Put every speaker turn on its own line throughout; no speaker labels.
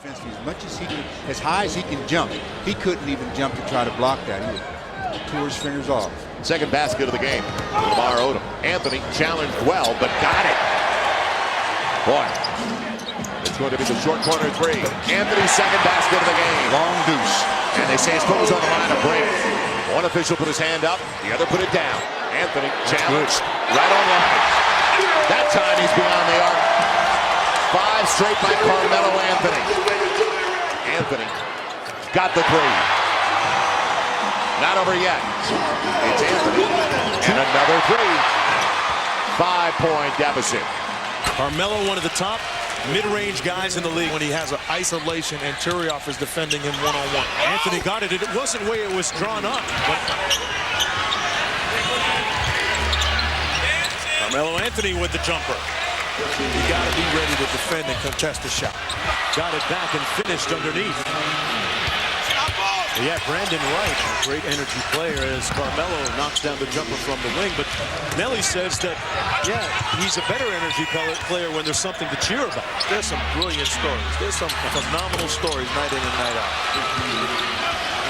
defensively. As high as he can jump, he couldn't even jump to try to block that. He tore his fingers off.
Second basket of the game. Lamar Odom. Anthony challenged well, but got it. Boy, it's going to be the short corner three. Anthony's second basket of the game.
Long deuce.
And they say Spurs on the line to break. One official put his hand up, the other put it down. Anthony challenged right on line. That time he's beyond the arc. 5 straight by Carmelo Anthony. Anthony got the three. Not over yet. It's Anthony. And another three. 5-point deficit.
Carmelo, one of the top mid-range guys in the league when he has an isolation and Turiaf is defending him one-on-one. Anthony got it. It wasn't the way it was drawn up. But Carmelo Anthony with the jumper. You got to be ready to defend and contest the shot. Got it back and finished underneath. Yeah, Brandon Wright, a great energy player as Carmelo knocks down the jumper from the wing. But Nelly says that, yeah, he's a better energy player when there's something to cheer about. There's some brilliant stories. There's some phenomenal stories night in and night out.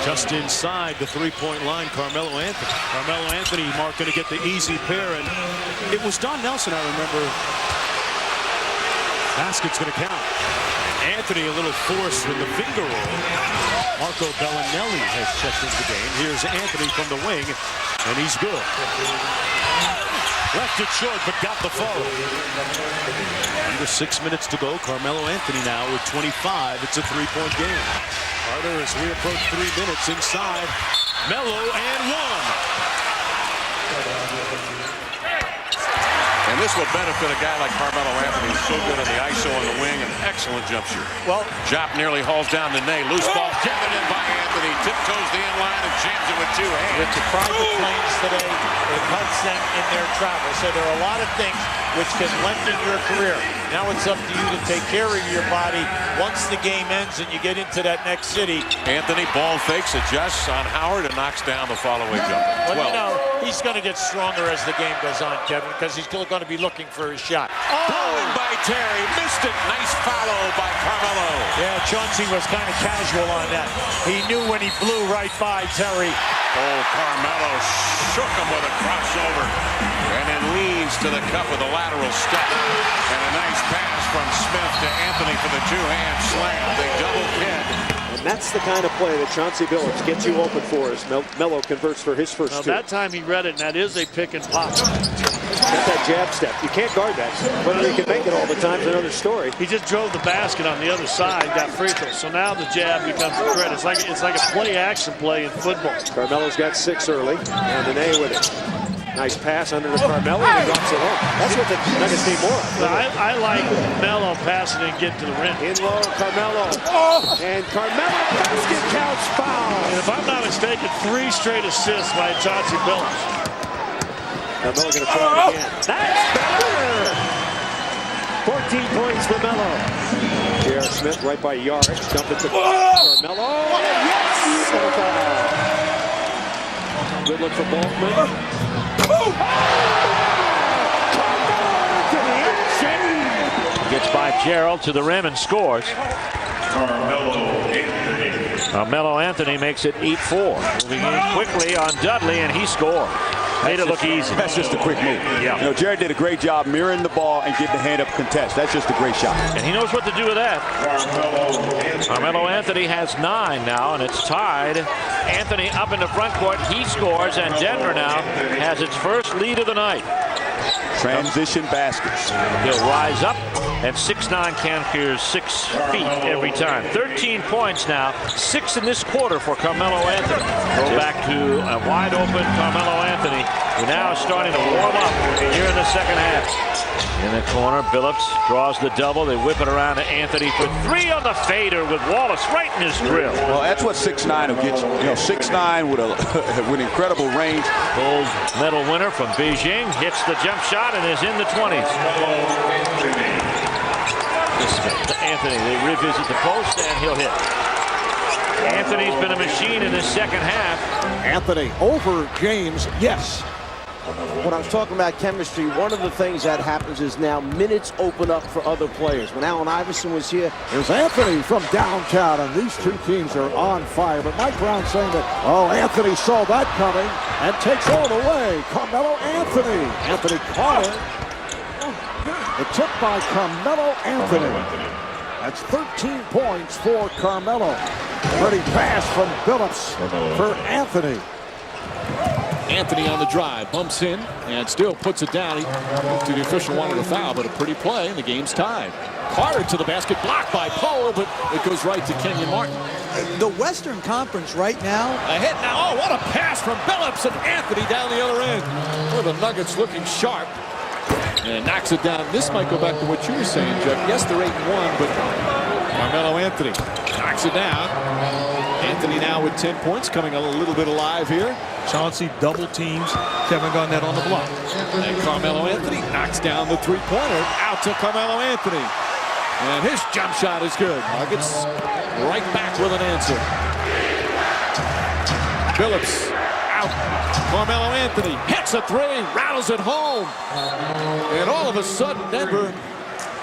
Just inside the three-point line, Carmelo Anthony. Carmelo Anthony, Mark, going to get the easy pair. And it was Don Nelson, I remember. Basket's going to count. Anthony a little force with the finger roll. Marco Bellinelli has checked into the game. Here's Anthony from the wing, and he's good. Left it short, but got the follow. Under 6 minutes to go. Carmelo Anthony now with 25. It's a three-point game. Carter as we approach 3 minutes inside. Melo and one.
And this will benefit a guy like Carmelo Anthony. He's so good on the ISO on the wing, an excellent jump shooter.
Well,
Jop nearly hauls down the Ney. Loose ball given in by Anthony. Tiptoes the inline and jams it with 2 hands.
with the private planes today, it helps them in their travel. So there are a lot of things which can lengthen your career. Now it's up to you to take care of your body once the game ends and you get into that next city.
Anthony ball fakes, adjusts on Howard, and knocks down the follow-away jumper.
Well, you know, he's going to get stronger as the game goes on, Kevin, because he's still going to be looking for his shot.
Blowing by Terry, missed it. Nice follow by Carmelo.
Yeah, Chauncey was kind of casual on that. He knew when he blew right by Terry.
Oh, Carmelo shook him with a crossover. And then leads to the cup with a lateral step. And a nice pass from Smith to Anthony for the 2-hand slam. They double kid.
And that's the kind of play that Chauncey Billups gets you open for as Melo converts for his first 2.
That time he read it, and that is a pick and pop.
Got that jab step. You can't guard that. Whether he can make it all the time is another story.
He just drove the basket on the other side, got free throw. So now the jab becomes a threat. It's like a play-action play in football.
Carmelo's got 6 early, and Nene with it. Nice pass under to Carmelo, and he drops it home. That's what the Nuggets need more of.
I like Melo passing and getting to the rim.
In low, Carmelo. And Carmelo, basket counts, foul.
And if I'm not mistaken, 3 straight assists by Chauncey Billups.
Carmelo going to try it again. That's better! 14 points for Melo. J.R. Smith right by Yard. Dump it to Carmelo. Yes! Good look for Boltman.
Gets by Gerald to the rim and scores. Melo Anthony makes it 8-4. Moving in quickly on Dudley, and he scored. Made it look easy.
That's just a quick move.
Yeah.
You know, Jared did a great job mirroring the ball and getting the hand up contest. That's just a great shot.
And he knows what to do with that. Carmelo Anthony has 9 now, and it's tied. Anthony up in the front court. He scores, and Denver now has its first lead of the night.
Transition baskets.
He'll rise up, and 6'9" Canker's 6 feet every time. 13 points now, 6 in this quarter for Carmelo Anthony. Go back to a wide open Carmelo Anthony, who now is starting to warm up here in the second half. In the corner, Billups draws the double. They whip it around to Anthony for 3 on the fader with Wallace right in his grill.
Well, that's what 6'9" will get you. You know, 6'9" with incredible range.
Gold medal winner from Beijing hits the jump shot and is in the 20s. Anthony, they revisit the post and he'll hit. Anthony's been a machine in the second half.
Anthony over James, yes.
When I was talking about chemistry, one of the things that happens is now minutes open up for other players. When Allen Iverson was here,
Here's Anthony from downtown, and these two teams are on fire. But Mike Brown saying that, oh, Anthony saw that coming and takes all the way. Carmelo Anthony. Anthony caught it. The tip by Carmelo Anthony. That's 13 points for Carmelo. Pretty pass from Billups for Anthony.
Anthony on the drive, bumps in, and still puts it down. The official wanted a foul, but a pretty play, and the game's tied. Carter to the basket, blocked by Poe, but it goes right to Kenyon Martin.
The Western Conference right now.
Ahead now. Oh, what a pass from Billups and Anthony down the other end. Well, the Nuggets looking sharp. And knocks it down. This might go back to what you were saying, Jeff. Yes, they're 8-1, but Carmelo Anthony knocks it down. Anthony now with 10 points, coming a little bit alive here.
Chauncey double teams Kevin Garnett on the block.
And Carmelo Anthony knocks down the three-pointer. Out to Carmelo Anthony. And his jump shot is good. Nuggets right back with an answer. Billups out. Carmelo Anthony hits a three, rattles it home. And all of a sudden, Denver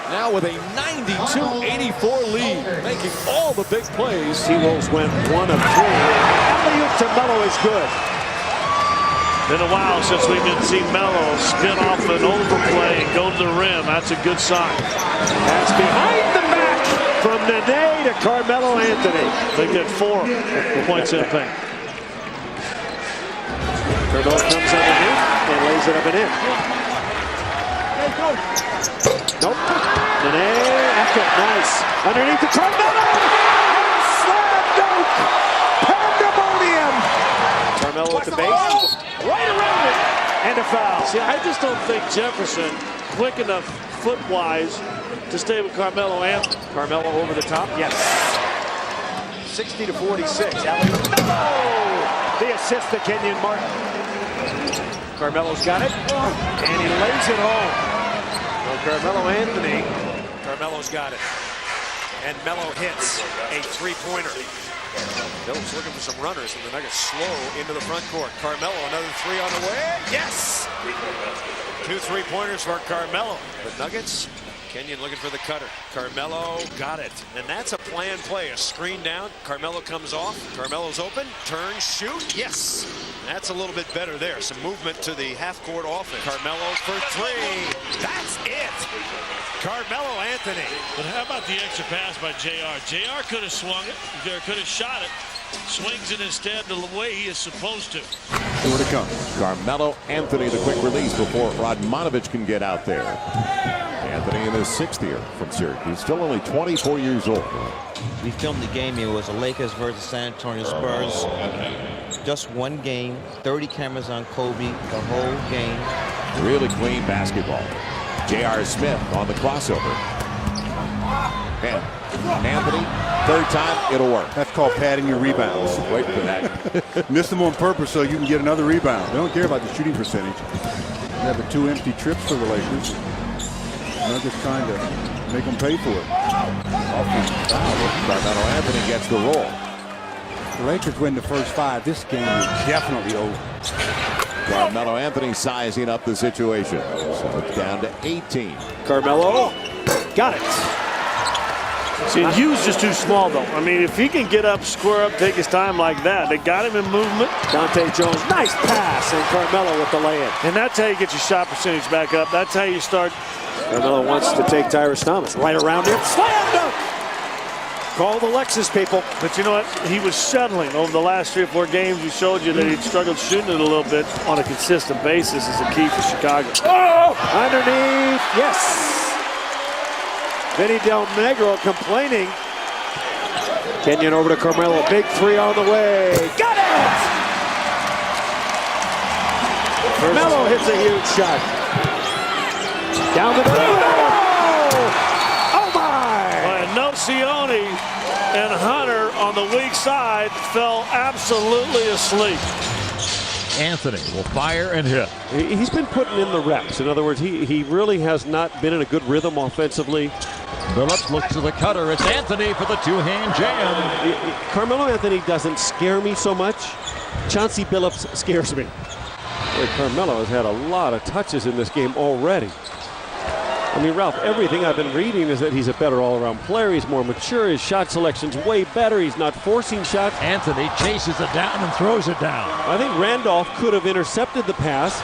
now with a 92-84 lead, making all the big plays.
T-Wolves went 1 of 3. Alley-oop to Melo is good.
Been a while since we didn't see Melo spin off an overplay and go to the rim. That's a good sign.
That's behind the back from Nene to Carmelo Anthony.
They get 4 points in paint.
Carmelo comes underneath and lays it up and in. Nope. Nene after nice. Underneath to Carmelo. And slam dunk. Pandemonium. Carmelo at the base. Right around it. And a foul.
See, I just don't think Jefferson quick enough foot-wise to stay with Carmelo Anthony.
Carmelo over the top. Yes. 60-46. Oh! The assist to Kenyon Martin. Carmelo's got it. And he lays it home. Well, Carmelo Anthony. Carmelo's got it. And Melo hits a three-pointer. Bill's looking for some runners, and the Nuggets slow into the front court. Carmelo, another three on the way. Yes! 2 3-pointers for Carmelo. The Nuggets, Kenyon looking for the cutter. Carmelo got it. And that's a planned play. A screen down. Carmelo comes off. Carmelo's open. Turn, shoot. Yes! That's a little bit better there. Some movement to the half-court offense. Carmelo for 3. That's it! Carmelo Anthony.
But how about the extra pass by JR? JR could have swung it, could have shot it. Swings it instead the way he is supposed to.
Here it comes. Carmelo Anthony, the quick release before Radmanovic can get out there. Anthony in his 6th year from Syracuse, still only 24 years old.
We filmed the game. It was the Lakers versus San Antonio Spurs. Just one game, 30 cameras on Kobe, the whole game.
Really clean basketball. J.R. Smith on the crossover. And Anthony, 3rd time, it'll work.
That's called padding your rebounds.
Wait for that.
Miss them on purpose so you can get another rebound. They don't care about the shooting percentage. You have the 2 empty trips for the Lakers. Nuggets trying to make them pay for it.
Carmelo Anthony gets the roll.
The Lakers win the first 5. This game is definitely over.
Carmelo Anthony sizing up the situation. So it's down to 18.
Carmelo got it.
See, Hughes just too small, though. I mean, if he can get up, square up, take his time like that, they got him in movement.
Dante Jones, nice pass, and Carmelo with the lay-in.
And that's how you get your shot percentage back up. That's how you start.
Carmelo wants to take Tyrese Thomas right around him. Slam dunk! Call the Lexus people.
But you know what? He was shuttling over the last 3 or 4 games. We showed you that he'd struggled shooting it a little bit on a consistent basis is the key for Chicago.
Oh! Underneath, yes! Vinny Del Negro complaining. Kenyon over to Carmelo. Big 3 on the way. Got it! Carmelo hits a huge shot. Down the middle. Oh my!
Nocioni and Hunter on the weak side fell absolutely asleep.
Anthony will fire and hit.
He's been putting in the reps. In other words, he really has not been in a good rhythm offensively.
Billups looks to the cutter. It's Anthony for the 2-hand jam.
Carmelo Anthony doesn't scare me so much. Chauncey Billups scares me. Boy, Carmelo has had a lot of touches in this game already. I mean, Ralph, everything I've been reading is that he's a better all-around player. He's more mature. His shot selection's way better. He's not forcing shots.
Anthony chases it down and throws it down.
I think Randolph could have intercepted the pass.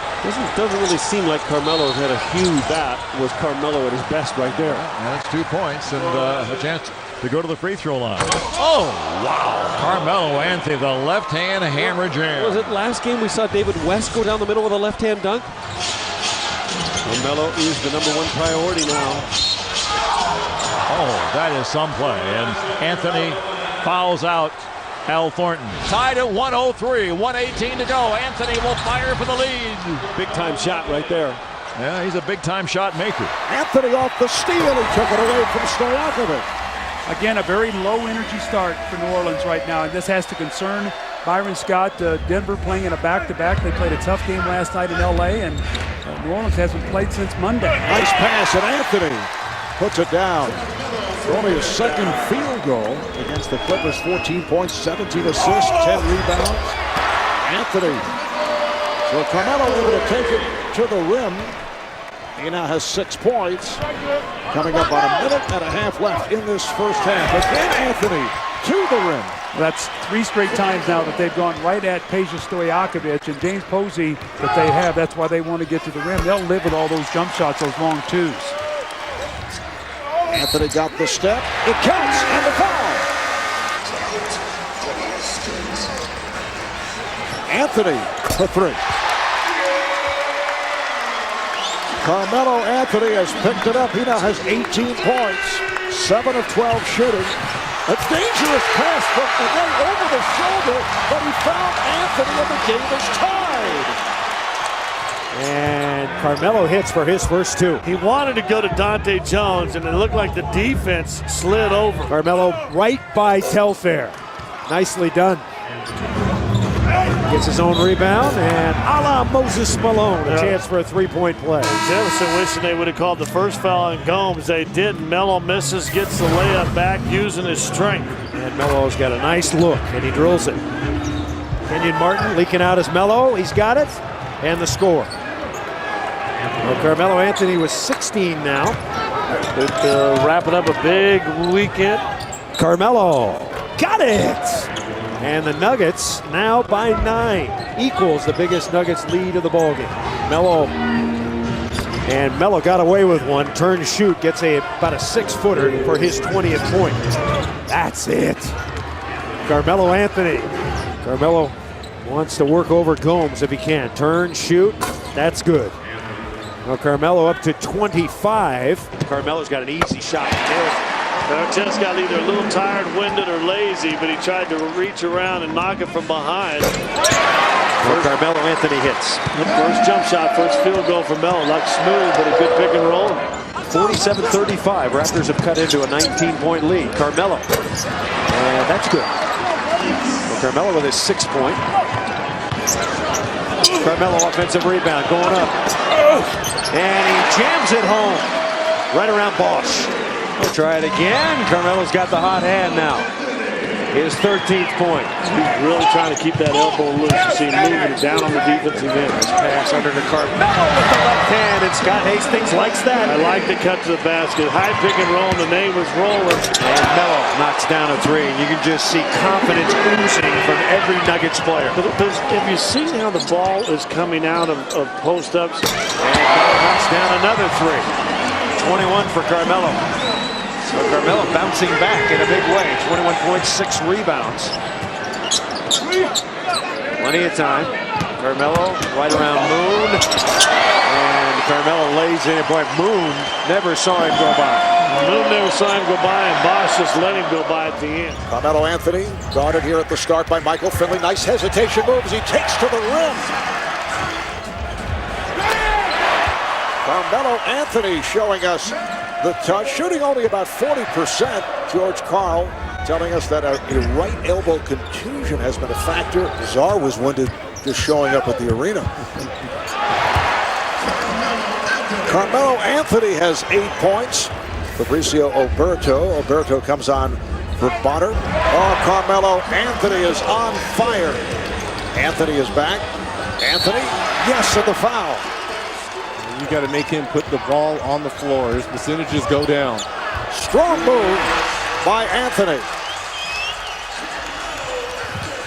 Doesn't really seem like Carmelo's had a huge bat. Was Carmelo at his best right there?
And that's 2 points and a chance to go to the free throw line. Oh, wow. Carmelo Anthony, the left-hand hammer jam.
Was it last game we saw David West go down the middle with a left-hand dunk? Carmelo is the #1 priority now.
Oh, that is some play. And Anthony fouls out Al Thornton. Tied at 103, 118 to go. Anthony will fire for the lead.
Big-time shot right there.
Yeah, he's a big-time shot maker.
Anthony off the steal. He took it away from Stojakovic.
Again, a very low-energy start for New Orleans right now, and this has to concern Byron Scott. Denver playing in a back-to-back. They played a tough game last night in L.A., and New Orleans hasn't played since Monday.
Nice pass, and Anthony puts it down. Only his second field goal against the Clippers. 14 points, 17 assists, 10 rebounds. Anthony. So Carmelo able to take it to the rim. He now has 6 points. Coming up on a minute and a half left in this first half. Again, Anthony to the rim.
That's 3 straight times now that they've gone right at Peja Stojakovic and James Posey that they have. That's why they want to get to the rim. They'll live with all those jump shots, those long twos.
Anthony got the step. It counts, and the foul. Anthony for 3. Carmelo Anthony has picked it up. He now has 18 points, 7 of 12 shooting. A dangerous pass from Monet over the shoulder, but he found Anthony and the game is tied.
And Carmelo hits for his first 2.
He wanted to go to Dante Jones, and it looked like the defense slid over.
Carmelo right by Telfair. Nicely done. Gets his own rebound, and a la Moses Malone, a chance for a 3-point play.
Jefferson wishing they would have called the first foul on Gomes. They didn't. Melo misses, gets the layup back using his strength.
And Melo's got a nice look, and he drills it. Kenyon Martin leaking out his Melo. He's got it, and the score. Well, Carmelo Anthony was 16 now.
Wrapping up a big weekend.
Carmelo got it! And the Nuggets now by 9 equals the biggest Nuggets lead of the ballgame. Melo got away with one. Turn shoot, gets about a 6-footer for his 20th point. That's it. Carmelo Anthony. Carmelo wants to work over Gomes if he can. Turn shoot, that's good. Now Carmelo up to 25. Carmelo's got an easy shot.
Just got either a little tired, winded, or lazy, but he tried to reach around and knock it from behind.
Well, Carmelo Anthony hits.
First jump shot, first field goal for Melo. Looked smooth, but a good pick and roll.
47-35. Raptors have cut into a 19-point lead. Carmelo. And that's good. Well, Carmelo with his 6th point. Carmelo offensive rebound going up. And he jams it home. Right around Bosch. We'll try it again. Carmelo's got the hot hand now. His 13th point.
He's really trying to keep that elbow loose. You see him moving down on the defensive end.
Nice pass under to Carmelo with the left hand, and Scott Hastings likes that.
I like the cut to the basket. High pick and roll, and the name was rolling.
And Melo knocks down a 3, and you can just see confidence oozing from every Nuggets player.
Have you seen how the ball is coming out of post-ups?
And Melo knocks down another 3. 21 for Carmelo. So Carmelo bouncing back in a big way. 21 points, 6 rebounds. Plenty of time. Carmelo right around Moon. And Carmelo lays in. Boy, Moon never saw him go by.
Moon never saw him go by, and Bosch just let him go by at the end.
Carmelo Anthony guarded here at the start by Michael Finley. Nice hesitation move as he takes to the rim. Carmelo Anthony showing us the touch, shooting only about 40%. George Karl telling us that a right elbow contusion has been a factor. Czar was winded just showing up at the arena. Carmelo Anthony has 8 points. Fabricio Oberto comes on for Bonner. Oh, Carmelo Anthony is on fire. Anthony is back. Anthony, yes, and the foul.
You got to make him put the ball on the floor. His percentages go down.
Strong move by Anthony.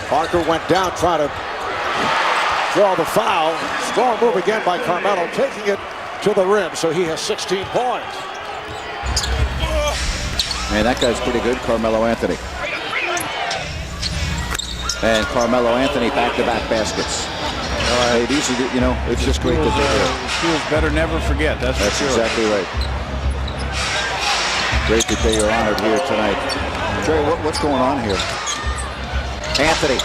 Parker went down trying to draw the foul. Strong move again by Carmelo, taking it to the rim, so he has 16 points.
Man, that guy's pretty good, Carmelo Anthony. And Carmelo Anthony back-to-back baskets. Hey, these are, you know, it's just great that they're here.
Feels better never forget. That's for sure.
Exactly right. Great that they are honored here tonight. Jerry, what's going on here? Anthony.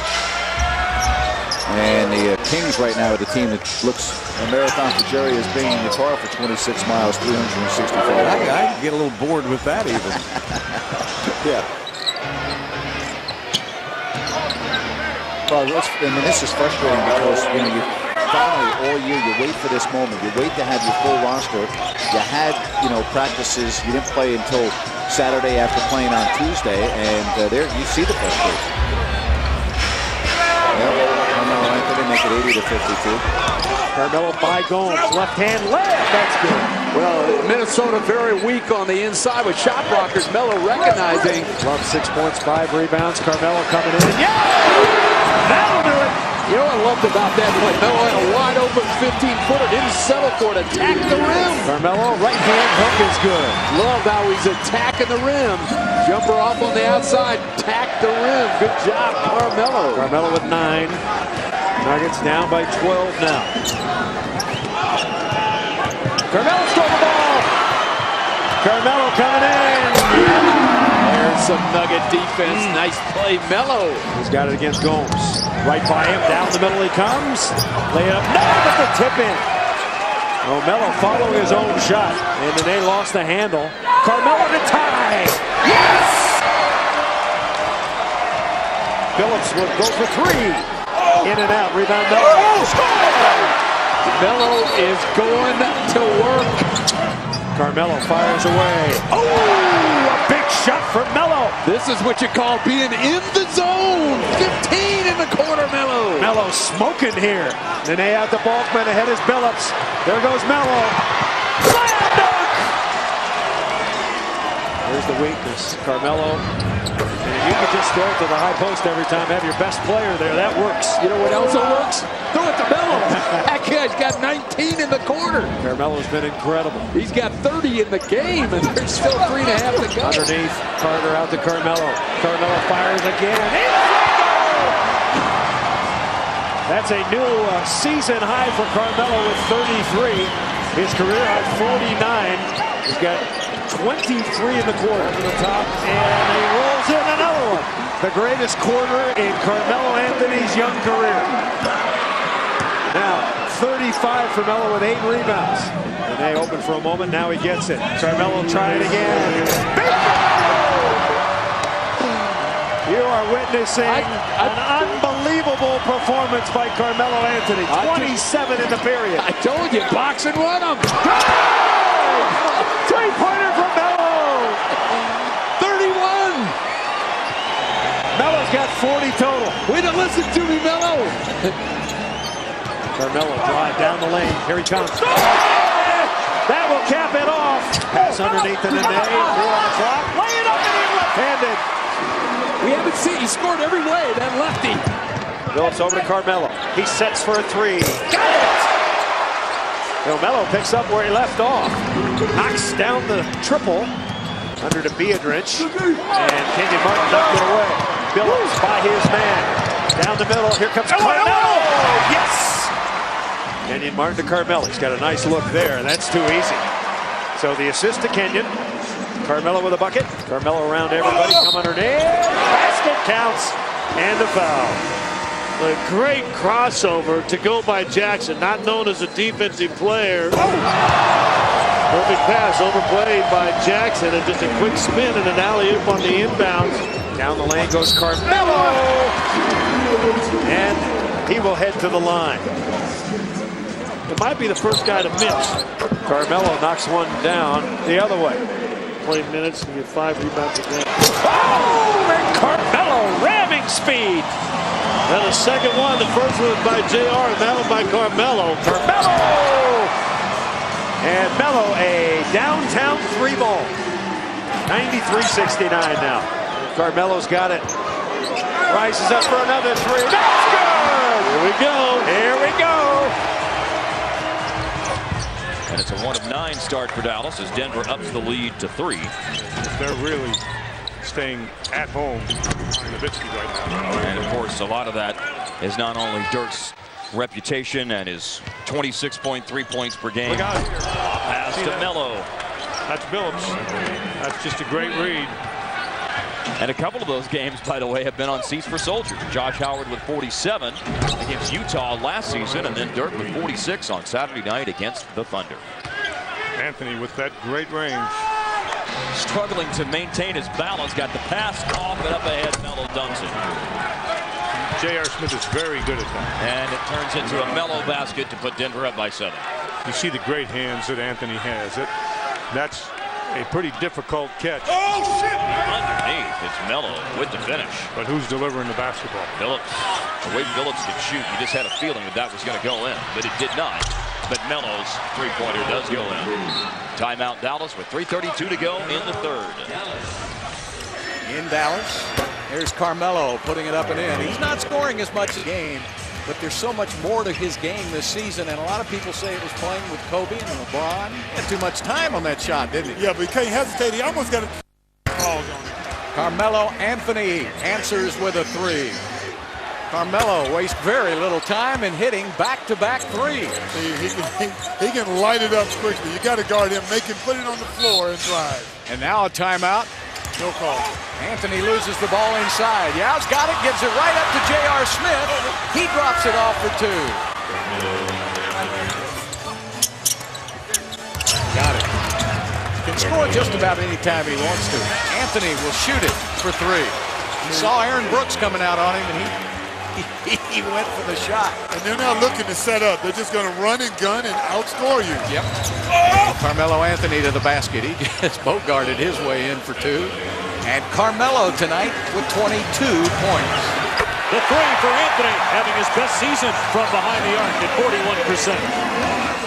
And the Kings right now are the team that looks a marathon for Jerry as being in the car for 26 miles, 365.
I get a little bored with that even.
Yeah. Well, I mean, this is frustrating because, you know, you finally all year you wait for this moment. You wait to have your full roster. You had, you know, practices. You didn't play until Saturday after playing on Tuesday, and there you see the frustration. Carmelo Anthony make it 80 to 52.
Carmelo by Gomes, left hand layup, that's good.
Well, Minnesota very weak on the inside with shot blockers. Melo recognizing.
Love 6 points, 5 rebounds. Carmelo coming in. Yeah! That'll do it.
You know what I loved about that play? Melo had a wide open 15-footer. Didn't settle for it. Attacked the rim.
Carmelo, right hand hook is good.
Love how he's attacking the rim. Jumper off on the outside. Tack the rim. Good job, Carmelo.
Carmelo with 9. Nuggets down by 12 now. Carmelo stole the ball. Carmelo coming in.
There's some Nugget defense. Nice play, Melo.
He's got it against Gomes. Right by him, down the middle he comes. Lay it up, no, but the tip in. Oh, Melo following his own shot, and then they lost the handle. Carmelo to tie. Yes! Phillips will go for 3. In and out, rebound Melo. Oh, score!
Melo is going to work.
Carmelo fires away. Oh, a big shot for Melo.
This is what you call being in the zone. 15 in the corner, Melo.
Melo smoking here. Nene out to Balkman, ahead is Billups. There goes Melo. Slam dunk! There's the weakness. Carmelo. And you can just throw it to the high post every time. Have your best player there. That works.
You know what else works? Throw it to Melo. That guy's got 19 in the corner.
Carmelo's been incredible.
He's got 30 in the game, and there's still 3.5 to go.
Underneath, Carter out to Carmelo. Carmelo fires again. That's a new season high for Carmelo with 33. His career high 49. He's got 23 in the quarter to the top, and he rolls in another one. The greatest quarter in Carmelo Anthony's young career. Now, 35 for Melo with 8 rebounds. And they open for a moment, now he gets it. Carmelo trying it again. You are witnessing an unbelievable performance by Carmelo Anthony. 27 in the period.
I told you, boxing won him.
Three-pointer from Melo.
31.
Melo's got 40 total.
Way to listen to me, Melo.
Carmelo drive down the lane. Here he comes. That will cap it off. Pass underneath the Nene. 4 on the clock. Lay it up and in left-handed.
We haven't seen. He scored every way. That lefty.
Phillips over to Carmelo. He sets for a 3. Got it! Melo picks up where he left off. Knocks down the triple. Under to Beadrich. And Kenyon Martin knocked it away. Billups by his man. Down the middle. Here comes Carmelo. Yes! Kenyon Martin to Carmelo. He's got a nice look there, and that's too easy. So the assist to Kenyon. Carmelo with a bucket. Carmelo around everybody. Come underneath. Basket counts. And the foul.
A great crossover to go by Jackson, not known as a defensive player. Perfect pass, overplayed by Jackson, and just a quick spin and an alley-oop on the inbounds.
Down the lane goes Carmelo. And he will head to the line.
It might be the first guy to miss.
Carmelo knocks one down the other way.
20 minutes and get 5 rebounds again.
Oh, and Carmelo ramming speed.
Then the second one, the first one by JR, and that one by Carmelo.
Carmelo! And Melo, a downtown three ball. 93-69 now. Carmelo's got it. Rises up for another three. That's good!
Here we go.
Here we go.
And it's a 1 of 9 start for Dallas as Denver ups the lead to 3.
They're really staying at home behind Nowitzki right now.
And of course, a lot of that is not only Dirk's reputation and his 26.3 points per game. Pass to Melo.
That's Billups. That's just a great read.
And a couple of those games, by the way, have been on seats for soldiers. Josh Howard with 47 against Utah last season, and then Dirk with 46 on Saturday night against the Thunder.
Anthony with that great range.
Struggling to maintain his balance, got the pass off and up ahead. Melo dunks it.
J.R. Smith is very good at that.
And it turns into a Melo basket to put Denver up by 7.
You see the great hands that Anthony has. That's a pretty difficult catch.
Oh, shit! Underneath, it's Melo with the finish.
But who's delivering the basketball?
Billups. The way Billups could shoot, you just had a feeling that was going to go in, but it did not. But Melo's three-pointer does go in. Timeout Dallas with 3:32 to go in the third.
In Dallas, there's Carmelo putting it up and in. He's not scoring as much a game, but there's so much more to his game this season, and a lot of people say it was playing with Kobe and LeBron. He had too much time on that shot, didn't he?
Yeah, but he can't hesitate. He almost got a balls on it.
Carmelo Anthony answers with a 3. Carmelo wastes very little time in hitting back-to-back threes.
He can light it up quickly. You got to guard him, make him put it on the floor and drive.
And now a timeout.
No call.
Anthony loses the ball inside. Yow's got it, gives it right up to J.R. Smith. He drops it off for 2. Got it. Can score just about any time he wants to. Anthony will shoot it for 3. He saw Aaron Brooks coming out on him, and he went for the shot.
And they're not looking to set up. They're just going to run and gun and outscore you.
Yep. Oh! Carmelo Anthony to the basket. He just bogarted his way in for 2. And Carmelo tonight with 22 points.
The 3 for Anthony, having his best season from behind the arc at 41%.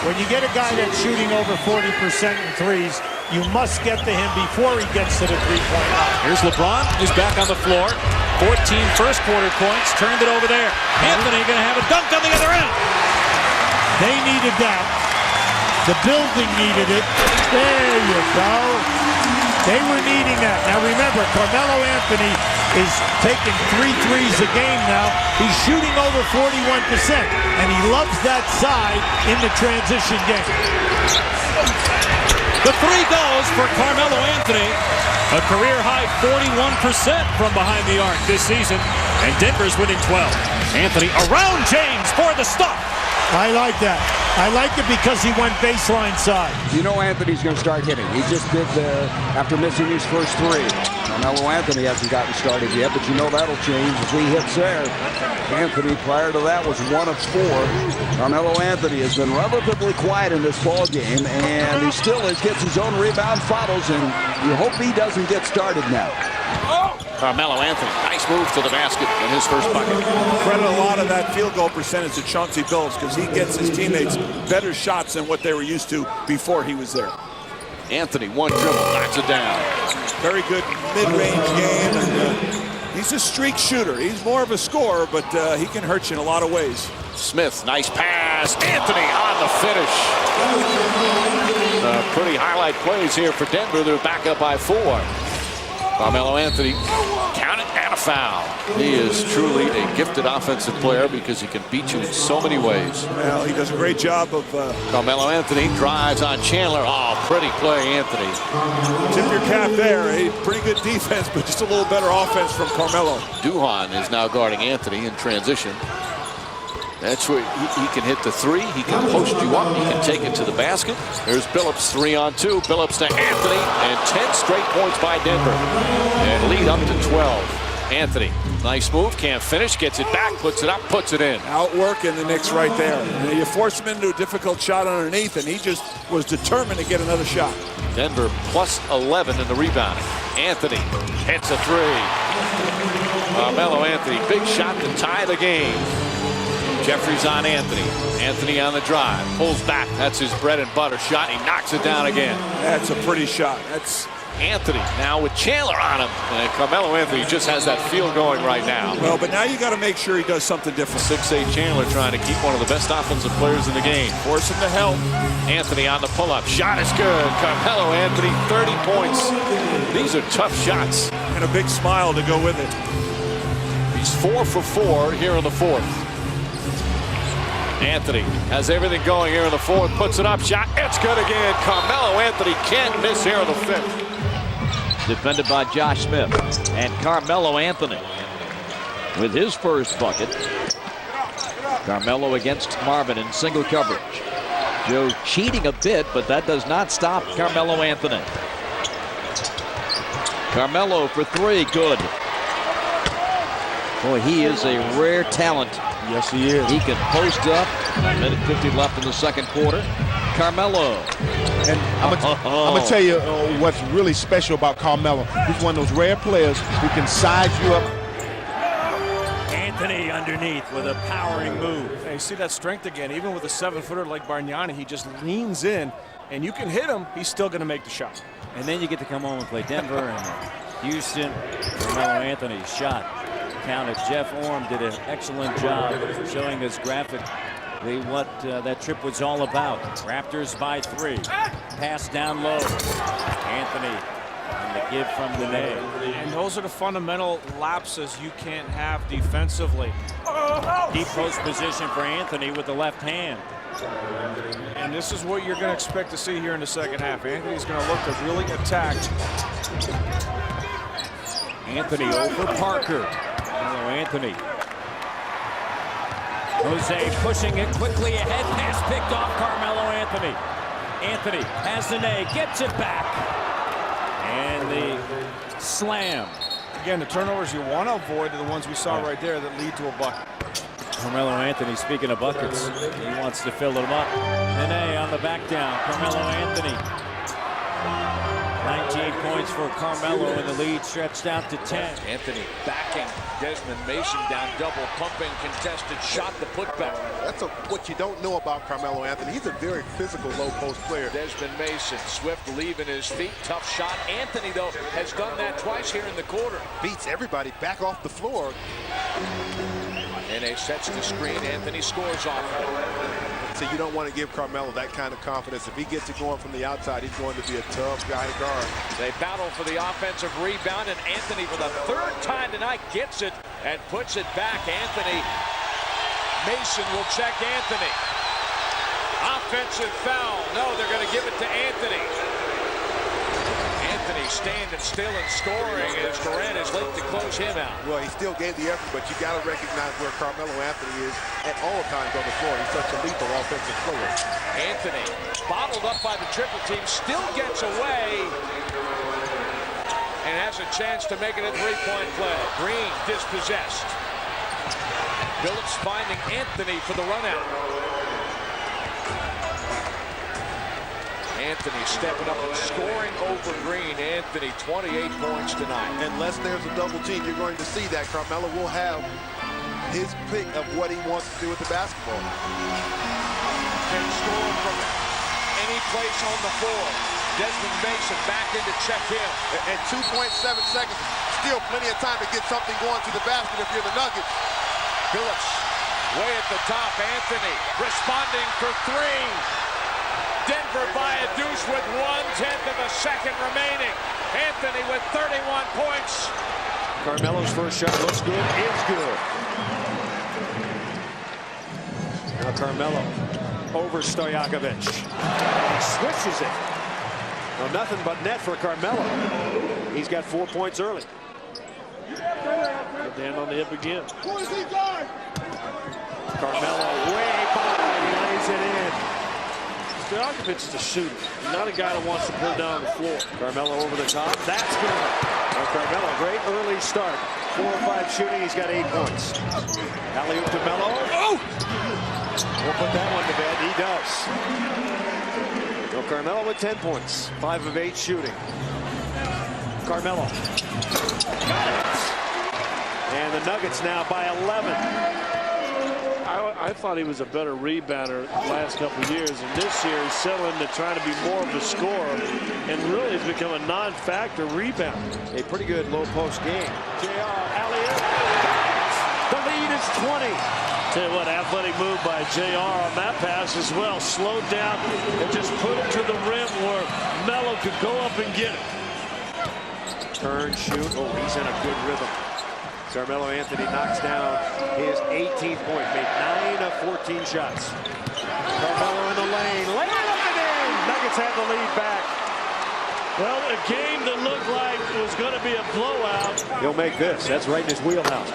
When you get a guy that's shooting over 40% in threes, you must get to him before he gets to the three-point line.
Here's LeBron, who's back on the floor. 14 first quarter points, turned it over there. Anthony going to have a dunk on the other end.
They needed that. The building needed it. There you go. They were needing that. Now remember, Carmelo Anthony is taking 3 threes a game now. He's shooting over 41%, and he loves that side in the transition game.
The 3 goes for Carmelo Anthony. A career-high 41% from behind the arc this season, and Denver's winning 12. Anthony around James for the stop.
I like that. I like it because he went baseline side.
You know Anthony's going to start hitting. He just did after missing his first 3. Carmelo Anthony hasn't gotten started yet, but you know that'll change as he hits there. Anthony, prior to that, was 1 of 4. Carmelo Anthony has been relatively quiet in this ball game, and he still gets his own rebound, follows, and you hope he doesn't get started now.
Carmelo Anthony, nice move to the basket in his first bucket.
Credit a lot of that field goal percentage to Chauncey Billups because he gets his teammates better shots than what they were used to before he was there.
Anthony, 1 dribble, knocks it down.
Very good mid-range game. And, he's a streak shooter. He's more of a scorer, but he can hurt you in a lot of ways.
Smith, nice pass. Anthony on the finish. Pretty highlight plays here for Denver. They're back up by 4. Carmelo Anthony, count it, and a foul. He is truly a gifted offensive player because he can beat you in so many ways.
Well, he does a great job of...
Carmelo Anthony drives on Chandler. Oh, pretty play, Anthony.
Tip your cap there. A pretty good defense, but just a little better offense from Carmelo.
Duhan is now guarding Anthony in transition. That's where he can hit the 3. He can post you up. He can take it to the basket. There's Billups, 3-on-2. Billups to Anthony, and 10 straight points by Denver. And lead up to 12. Anthony, nice move, can't finish, gets it back, puts it up, puts it in.
Outworking the Knicks right there. You force him into a difficult shot underneath, and he just was determined to get another shot.
Denver plus 11 in the rebounding. Anthony hits a 3.
Carmelo Anthony, big shot to tie the game. Jeffries on Anthony. Anthony on the drive. Pulls back. That's his bread and butter shot. He knocks it down again.
That's a pretty shot. That's
Anthony now with Chandler on him. And Carmelo Anthony just has that feel going right now.
well, but now you got to make sure he does something different.
6'8" Chandler trying to keep one of the best offensive players in the game.
Force him to help.
Anthony on the pull-up. Shot is good. Carmelo Anthony, 30 points. These are tough shots.
And a big smile to go with it.
He's 4 for 4 here in the fourth. Anthony has everything going here in the fourth. Puts it up. Shot. It's good again. Carmelo Anthony can't miss here in the fifth.
Defended by Josh Smith. And Carmelo Anthony with his first bucket. Carmelo against Marvin in single coverage. Joe cheating a bit, but that does not stop Carmelo Anthony. Carmelo for 3, good. Boy, he is a rare talent.
Yes, he is.
He can post up. A minute 50 left in the second quarter. Carmelo.
And I'm going to tell you what's really special about Carmelo. He's one of those rare players who can size you up.
Anthony underneath with a powering move.
And you see that strength again. Even with a 7-footer like Bargnani, he just leans in, and you can hit him. He's still going to make the shot.
And then you get to come home and play Denver and Houston. Carmelo Anthony's shot counted. Jeff Orm did an excellent job showing us graphically what that trip was all about. Raptors by 3. Pass down low. Anthony and the give from the nail.
And those are the fundamental lapses you can't have defensively.
Deep post position for Anthony with the left hand.
And this is what you're going to expect to see here in the second half. Anthony's going to look to really attack.
Anthony over Parker. Anthony. Jose pushing it quickly ahead. Pass picked off Carmelo Anthony. Anthony has the nay, gets it back. And the slam.
Again, the turnovers you want to avoid are the ones we saw right there that lead to a bucket.
Carmelo Anthony, speaking of buckets, he wants to fill them up. Nene on the back down. Carmelo Anthony. 19 points for Carmelo, and the lead stretched out to 10.
Anthony backing Desmond Mason down, double pumping, contested shot, the putback.
That's what you don't know about Carmelo Anthony. He's a very physical low post player.
Desmond Mason, Swift leaving his feet, tough shot. Anthony, though, has done that twice here in the quarter.
Beats everybody back off the floor.
Nene sets the screen. Anthony scores off it.
So you don't want to give Carmelo that kind of confidence. If he gets it going from the outside, he's going to be a tough guy to guard.
They battle for the offensive rebound, and Anthony, for the 3rd time tonight, gets it and puts it back. Anthony. Mason will check Anthony. Offensive foul. No, they're going to give it to Anthony. Anthony standing still and scoring as Durant is late to close him out.
Well, he still gave the effort, but you got to recognize where Carmelo Anthony is at all times on the floor. He's such a lethal offensive player.
Anthony, bottled up by the triple team, still gets away and has a chance to make it a 3-point play. Green dispossessed. Phillips finding Anthony for the run out. Anthony stepping up and scoring over Green. Anthony, 28 points tonight.
Unless there's a double team, you're going to see that Carmelo will have his pick of what he wants to do with the basketball.
Can score from any place on the floor. Desmond Mason back in to check him.
And 2.7 seconds, still plenty of time to get something going to the basket if you're the Nuggets.
Phillips way at the top. Anthony responding for 3. Denver by a deuce with 1/10 of a second remaining. Anthony with 31 points.
Carmelo's first shot looks good. It's good. Now Carmelo over Stojakovic. He switches it. Well, nothing but net for Carmelo. He's got 4 points early.
Put Dan on the hip again.
Who is he guard?
Carmelo way by. He lays it in.
Stojakovic is a shooter. He's not a guy that wants to pull down the floor.
Carmelo over the top. That's good. Now Carmelo, great early start. 4 or 5 shooting. He's got 8 points. Alley-oop to Melo. Oh! We'll put that one to bed. He does. So Carmelo with 10 points. 5 of 8 shooting. Carmelo. Got it. And the Nuggets now by 11.
I thought he was a better rebounder the last couple of years, and this year he's settling to trying to be more of a scorer, and really has become a non-factor rebounder.
A pretty good low post game. JR, alley-oop. The lead is 20.
Tell you what, athletic move by JR on that pass as well. Slowed down and just put it to the rim where Melo could go up and get it.
Turn, shoot. Oh, he's in a good rhythm. Carmelo Anthony knocks down his 18th point. Made 9 of 14 shots. Carmelo in the lane. Lay it up and in. Nuggets have the lead back.
Well, a game that looked like it was going to be a blowout.
He'll make this. That's right in his wheelhouse.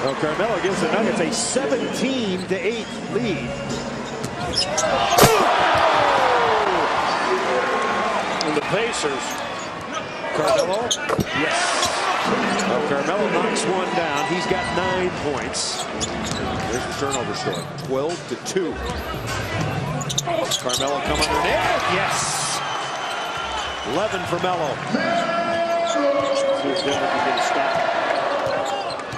Well, Carmelo gives the Nuggets a 17-8 lead.
And the Pacers.
Carmelo, yes. Well, Carmelo knocks one down. He's got 9 points. Here's the turnover story. 12-2. Carmelo come underneath. Yes. 11 for Melo.
See if Denver can get a stop.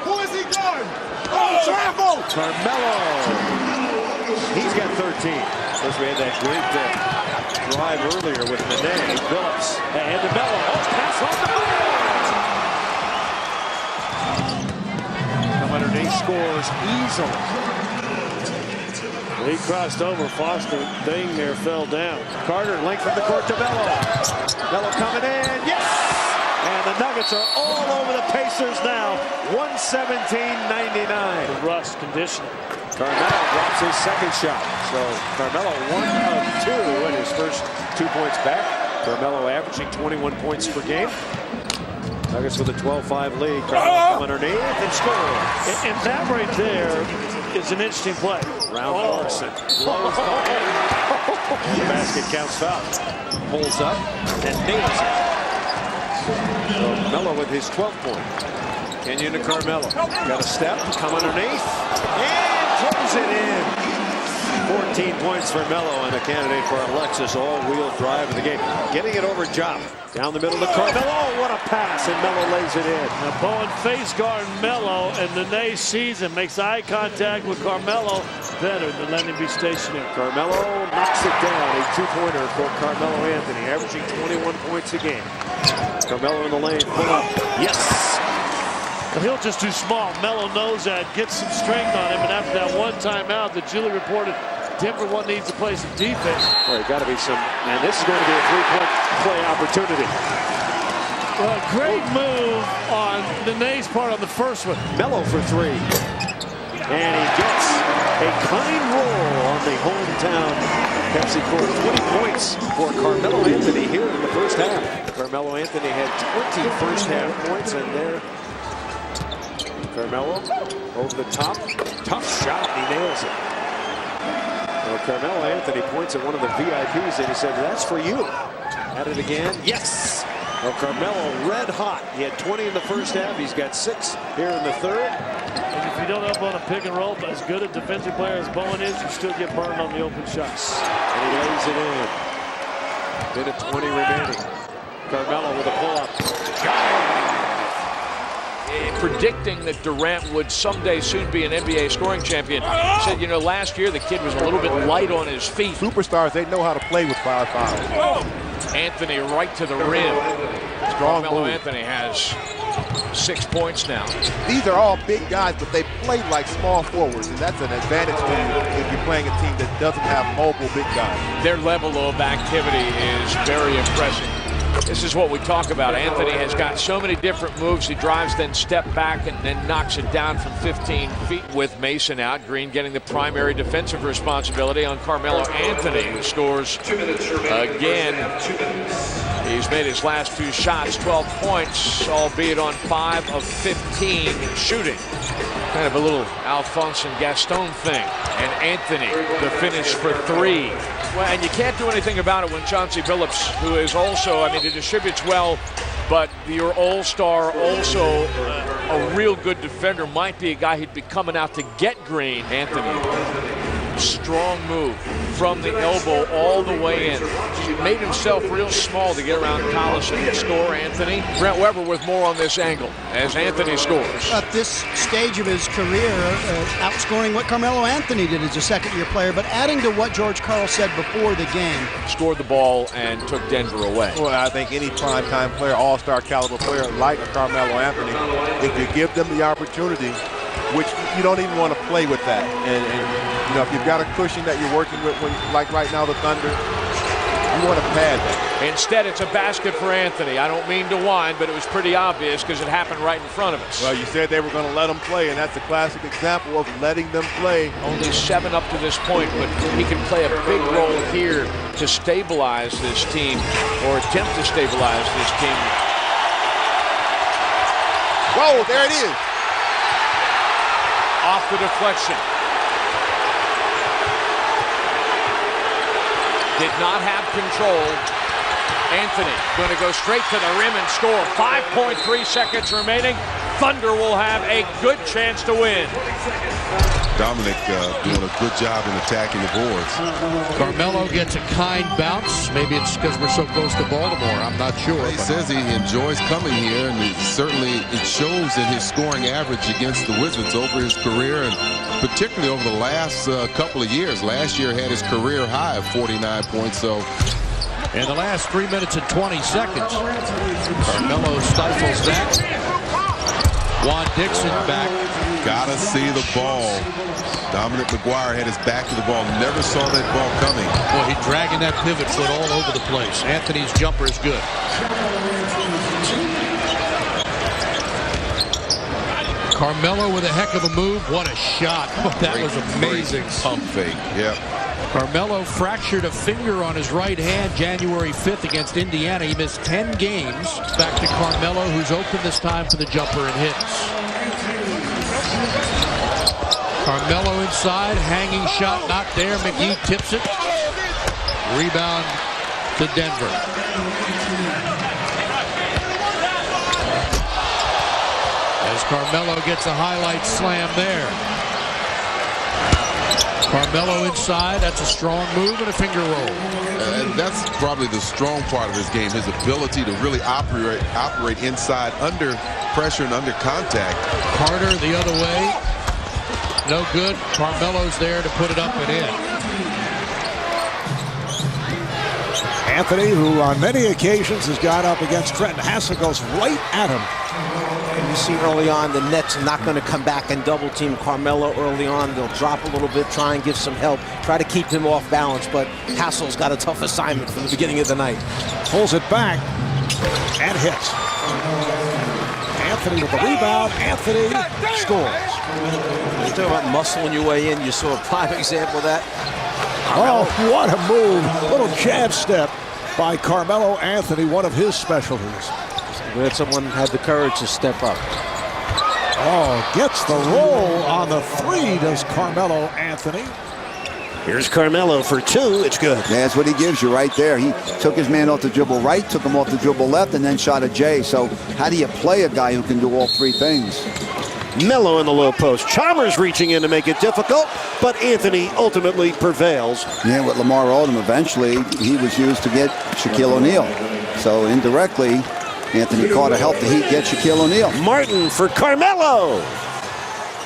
Who is he guarding? Oh, travel!
Carmelo. He's got 13. Of course, we had that great drive earlier with Nene. Phillips and to Melo. Oh, pass off the board. Come underneath, scores easily.
He crossed over. Foster thing there fell down.
Carter length from the court to Melo. Melo coming in. Yes! And the Nuggets are all over the Pacers now. 117-99.
The rust conditioning.
Carmelo drops his second shot. So Carmelo 1 of 2 in his first 2 points back. Carmelo averaging 21 points per game. Nuggets with a 12-5 lead. Carmelo come underneath and score.
And that right there is an interesting play.
Round Iverson. Blows by. The basket counts foul. Pulls up and nails it. So Melo with his 12th point. Kenyon to Carmelo. Got a step. Come underneath. And close it in. 14 points for Melo and a candidate for a Lexus all-wheel drive of the game. Getting it over Job. Down the middle to Carmelo. Oh, what a pass. And Melo lays it in.
Now Bowen face guard Melo, and Nene sees him, makes eye contact with Carmelo. Better than letting him be stationary.
Carmelo knocks it down. A 2-pointer for Carmelo Anthony, averaging 21 points a game. Carmelo in the lane. Pull up. Yes.
He'll just do small. Melo knows that. Gets some strength on him. And after that one timeout that Julie reported, Denver needs to play some defense.
Well, got to be some. And this is going to be a 3-point play opportunity.
Well, great move on Nene's part on the first one.
Melo for 3. And he gets a clean roll on the hometown Pepsi court. 20 points for Carmelo Anthony here in the first half. Carmelo Anthony had 20 first half points, and there Carmelo over the top. Tough shot. He nails it. Well, Carmelo Anthony points at one of the VIPs, and he said, "That's for you." At it again. Yes. Well, Carmelo red hot. He had 20 in the first half. He's got 6 here in the third.
And if you don't up on a pick and roll, but as good a defensive player as Bowen is, you still get burned on the open shots.
And he lays it in. Minute 20 remaining. Carmelo with a pull-up.
Predicting that Durant would someday soon be an NBA scoring champion. He said, you know, last year the kid was a little bit light on his feet.
Superstars, they know how to play with foul.
Anthony right to the rim.
Strong
Carmelo
move.
Anthony has 6 points now.
These are all big guys, but they play like small forwards, and that's an advantage for you if you're playing a team that doesn't have mobile big guys.
Their level of activity is very impressive. This is what we talk about. Anthony has got so many different moves. He drives, then step back, and then knocks it down from 15 feet with Mason out. Green getting the primary defensive responsibility on Carmelo Anthony, who scores again. He's made his last 2 shots, 12 points, albeit on 5 of 15 shooting. Kind of a little Alphonse and Gaston thing. And Anthony, the finish for 3. Well, and you can't do anything about it when Chauncey Billups, who is also, I mean, he distributes well, but your all-star, also a real good defender, might be a guy who'd be coming out to get Green. Anthony, strong move.
from the elbow all the way in. He made himself real small to get around Collison and score, Anthony. Brent Weber with more on this angle as Anthony scores.
At this stage of his career, outscoring what Carmelo Anthony did as a second-year player, but adding to what George Karl said before the game.
Scored the ball and took Denver away.
Well, I think any primetime player, all-star caliber player like Carmelo Anthony, if you give them the opportunity, which you don't even want to play with that. And you know, if you've got a cushion that you're working with, like right now the Thunder, you want to pad that.
Instead, it's a basket for Anthony. I don't mean to whine, but it was pretty obvious because it happened right in front of us.
Well, you said they were going to let them play, and that's a classic example of letting them play.
Only 7 up to this point, but he can play a big role here to stabilize this team or attempt to stabilize this team.
Whoa, there it is.
Off the deflection. Did not have control. Anthony going to go straight to the rim and score. 5.3 seconds remaining. Thunder will have a good chance to win.
Dominic doing a good job in attacking the boards.
Carmelo gets a kind bounce. Maybe it's because we're so close to Baltimore. I'm not sure.
He says he enjoys coming here, and it shows in his scoring average against the Wizards over his career, and particularly over the last couple of years. Last year had his career high of 49 points. So
in the last 3 minutes and 20 seconds, Carmelo stifles that. Juan Dixon back.
Gotta see the ball. Dominic McGuire had his back to the ball. Never saw that ball coming.
Boy, he's dragging that pivot foot all over the place. Anthony's jumper is good. Carmelo with a heck of a move. What a shot. That was amazing.
Pump fake. Yep.
Carmelo fractured a finger on his right hand January 5th against Indiana. He missed 10 games. Back to Carmelo, who's open this time for the jumper and hits. Carmelo inside, hanging shot not there. McGee tips it. Rebound to Denver. As Carmelo gets a highlight slam there. Carmelo inside, that's a strong move and a finger roll.
And that's probably the strong part of his game, his ability to really operate inside under pressure and under contact.
Carter the other way. No good. Carmelo's there to put it up and in.
Anthony, who on many occasions has gone up against Trenton Hassel, goes right at him.
And you see early on the Nets are not going to come back and double team Carmelo early on. They'll drop a little bit, try and give some help, try to keep him off balance. But Hassel's got a tough assignment from the beginning of the night.
Pulls it back and hits. Anthony with the rebound. Anthony scores.
You talk about muscle on your way in. You saw a prime example of that.
Oh, what a move. Little jab step by Carmelo Anthony, one of his specialties.
Glad someone had the courage to step up.
Oh, gets the roll on the three, does Carmelo Anthony.
Here's Carmelo for two. It's good.
Yeah, that's what he gives you right there. He took his man off the dribble right, took him off the dribble left, and then shot a J. So how do you play a guy who can do all three things?
Melo in the low post. Chalmers reaching in to make it difficult, but Anthony ultimately prevails.
Yeah, with Lamar Odom, eventually he was used to get Shaquille O'Neal. So indirectly, Anthony Carter helped the Heat get Shaquille O'Neal.
Martin for Carmelo.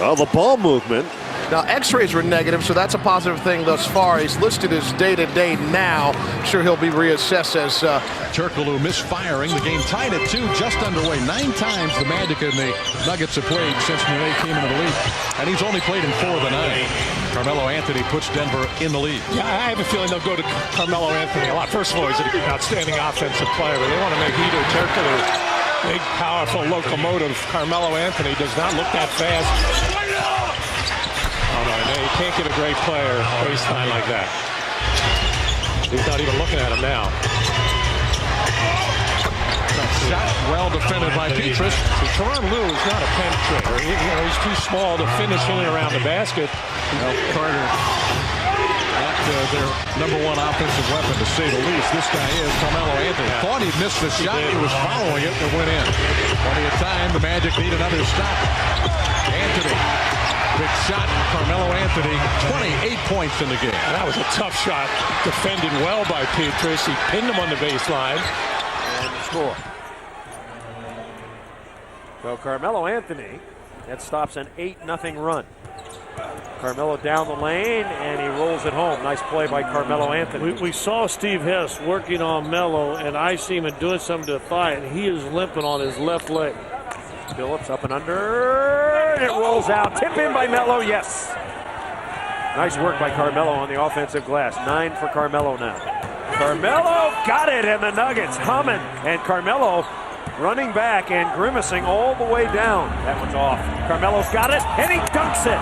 Oh, the ball movement.
Now, x-rays were negative, so that's a positive thing thus far. He's listed as day-to-day now. Sure, he'll be reassessed as...
Turkoglu misfiring. The game tied at 2, just underway. 9 times the Magic and the Nuggets have played since they came into the league. And he's only played in 4 of the 9. Carmelo Anthony puts Denver in the lead.
Yeah, I have a feeling they'll go to Carmelo Anthony a lot. First of all, he's an outstanding offensive player, but they want to make Hedo Turkoglu big, powerful locomotive. Carmelo Anthony does not look that fast. Oh, no, you can't get a great player baseline like that. He's not even looking at him now.
Shot well defended by Petrus.
Tyronn Lue is not a penetrator. He's too small to finish in and around the basket.
Carter, not their #1 offensive weapon, to say the least. This guy is Carmelo Anthony. Thought he'd missed the shot. He was following it and went in. Plenty of time. The Magic need another stop. Anthony Big shot, Carmelo Anthony, 28 points in the game.
That was a tough shot, defended well by Petrus. He pinned him on the baseline.
And score. So Carmelo Anthony, that stops an 8-0 run. Carmelo down the lane, and he rolls it home. Nice play by Carmelo Anthony.
We saw Steve Hess working on Melo, and I see him doing something to the thigh, and he is limping on his left leg.
Phillips up and under, and it rolls out. Tip in by Melo, yes. Nice work by Carmelo on the offensive glass. 9 for Carmelo now. Carmelo got it, and the Nuggets humming. And Carmelo running back and grimacing all the way down. That one's off. Carmelo's got it, and he dunks it.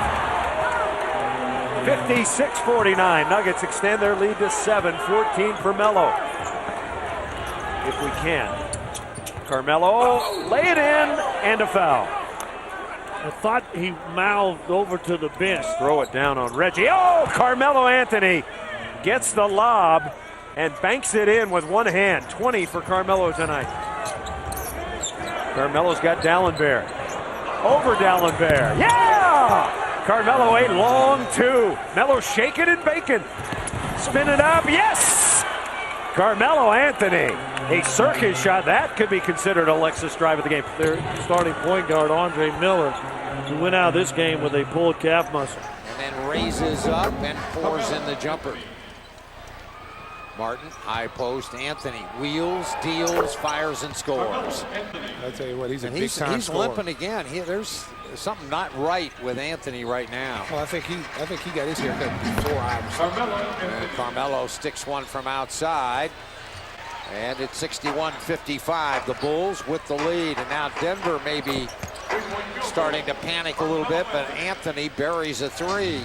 56-49. Nuggets extend their lead to 7. 14 for Melo. If we can. Carmelo, lay it in, and a foul.
I thought he mouthed over to the bench.
Throw it down on Reggie. Oh, Carmelo Anthony gets the lob and banks it in with one hand. 20 for Carmelo tonight. Carmelo's got Dallenberg. Over Dallenberg. Yeah! Carmelo a long two. Melo shaking and baking. Spin it up. Yes! Carmelo Anthony. A circus shot. That could be considered Alexis drive of the game.
Their starting point guard, Andre Miller, who went out of this game with a pulled calf muscle.
And then raises up and pours in the jumper. Martin, high post. Anthony wheels, deals, fires, and scores.
I tell you what, he's a big time
He's
scorer.
limping again. There's something not right with Anthony right now.
Well, I think he got his haircut before Iverson.
Carmelo sticks one from outside. And it's 61-55. The Bulls with the lead. And now Denver may be starting to panic a little bit, but Anthony buries a three.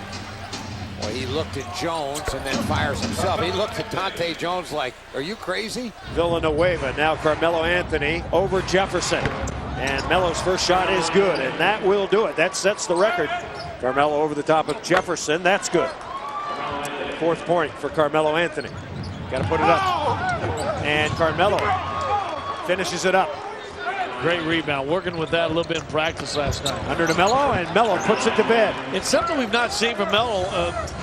Well, he looked at Jones and then fires himself. He looked at Dante Jones like, are you crazy?
Villanueva, now Carmelo Anthony over Jefferson. And Melo's first shot is good, and that will do it. That sets the record. Carmelo over the top of Jefferson. That's good. 4th point for Carmelo Anthony. Got to put it up. And Carmelo finishes it up.
Great rebound, working with that a little bit in practice last night.
Under to Melo, and Melo puts it to bed.
It's something we've not seen from Melo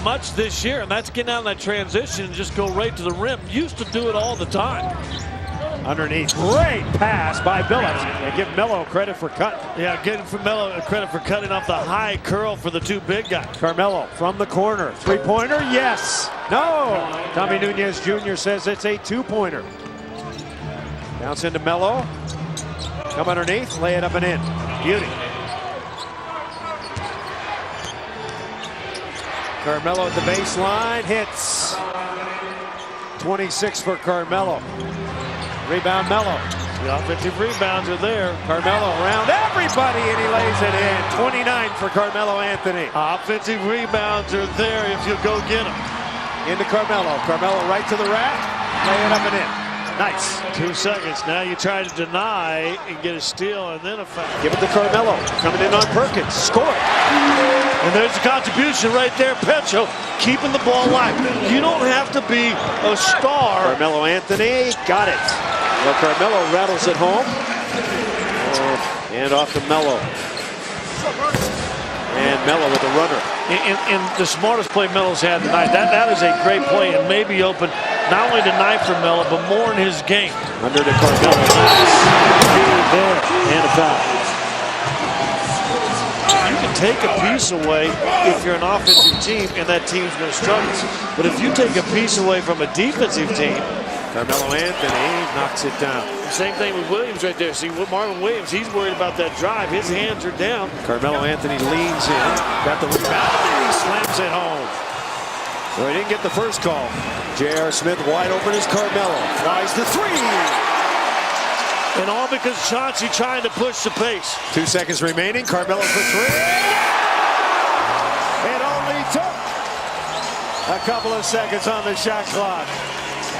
much this year, and that's getting out of that transition and just go right to the rim. Used to do it all the time.
Underneath, great pass by Billups. And give Melo credit for cut.
Yeah, getting from Melo credit for cutting off the high curl for the two big guys.
Carmelo from the corner, 3-pointer, yes. No, Tommy Nunez Jr. says it's a 2-pointer. Bounce into Melo. Come underneath, lay it up and in. Beauty. Carmelo at the baseline, hits. 26 for Carmelo. Rebound Melo.
The offensive rebounds are there.
Carmelo around everybody, and he lays it in. 29 for Carmelo Anthony.
Offensive rebounds are there if you go get them.
Into Carmelo. Carmelo right to the rack. Lay it up and in. Nice.
2 seconds. Now you try to deny and get a steal and then a foul.
Give it to Carmelo. Coming in on Perkins. Score it.
And there's the contribution right there. Petro keeping the ball alive. You don't have to be a star.
Carmelo Anthony got it. Well, Carmelo rattles it home. And off to Melo. And Melo with the runner.
And the smartest play Melo's had tonight. That is a great play and maybe open not only tonight for Melo, but more in his game.
Under to Carmelo. There. And a foul.
You can take a piece away if you're an offensive team and that team's going to struggle. But if you take a piece away from a defensive team,
Carmelo Anthony knocks it down.
Same thing with Williams right there. See, with Marvin Williams, he's worried about that drive. His hands are down.
Carmelo Anthony leans in, got the rebound, and he slams it home. Well, he didn't get the first call. J.R. Smith wide open as Carmelo. Flies the three.
And all because Chauncey trying to push the pace.
2 seconds remaining. Carmelo for three. It only took a couple of seconds on the shot clock.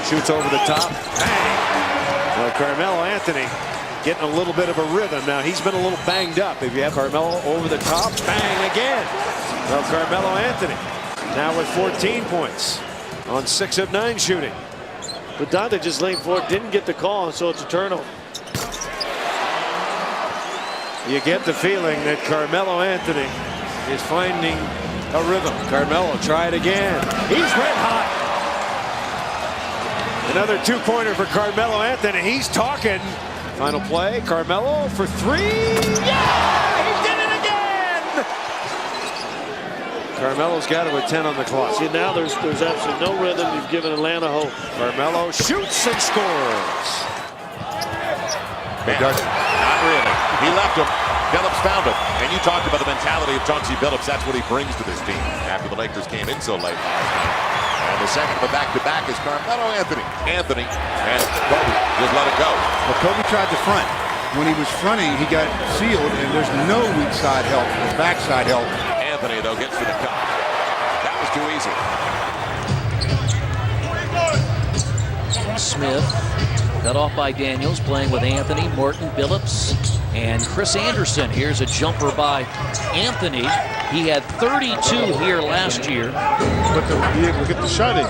Shoots over the top. Bang. Well, Carmelo Anthony getting a little bit of a rhythm. Now, he's been a little banged up. If you have Carmelo over the top, bang again. Well, Carmelo Anthony now with 14 points on 6 of 9 shooting.
But Dante just leaned forward, didn't get the call, and so it's a turnover.
You get the feeling that Carmelo Anthony is finding a rhythm. Carmelo, try it again. He's red hot. Another two-pointer for Carmelo Anthony. He's talking. Final play, Carmelo for three. Yeah! He did it again! Carmelo's got it with 10 on the clock.
See, now there's absolutely no rhythm. You've given Atlanta hope.
Carmelo shoots and scores.
Man, not really. He left him. Billups found him. And you talked about the mentality of Chauncey Billups. That's what he brings to this team after the Lakers came in so late last night. And the second of a back-to-back is Carmelo Anthony. And Kobe just let it go.
Well, Kobe tried to front. When he was fronting, he got sealed, and there's no weak side help, or backside help.
Anthony, though, gets to the cup. That was too easy.
Smith, cut off by Daniels, playing with Anthony, Morton, Billups, and Chris Anderson. Here's a jumper by Anthony. He had 32 here last year.
But be able to get the shot in.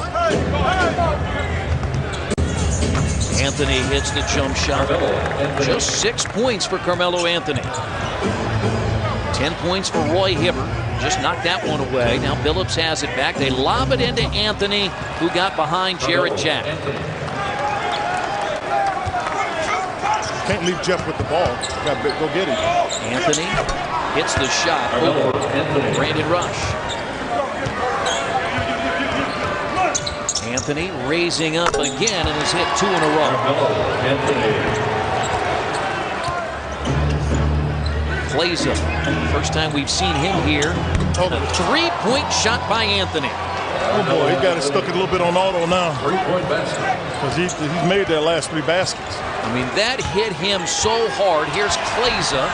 Anthony hits the jump shot. Just 6 points for Carmelo Anthony. 10 points for Roy Hibbert. Just knocked that one away. Now Billups has it back. They lob it into Anthony, who got behind Jarrett Jack.
Can't leave Jeff with the ball. Got to go get him.
Anthony hits the shot over Brandon Rush. Anthony raising up again and has hit 2 in a row. Plays him. First time we've seen him here. A 3-point shot by Anthony.
Oh boy, he got it stuck a little bit on auto now. 3-point basket. Because he's made their last 3 baskets.
I mean, that hit him so hard. Here's Kleza.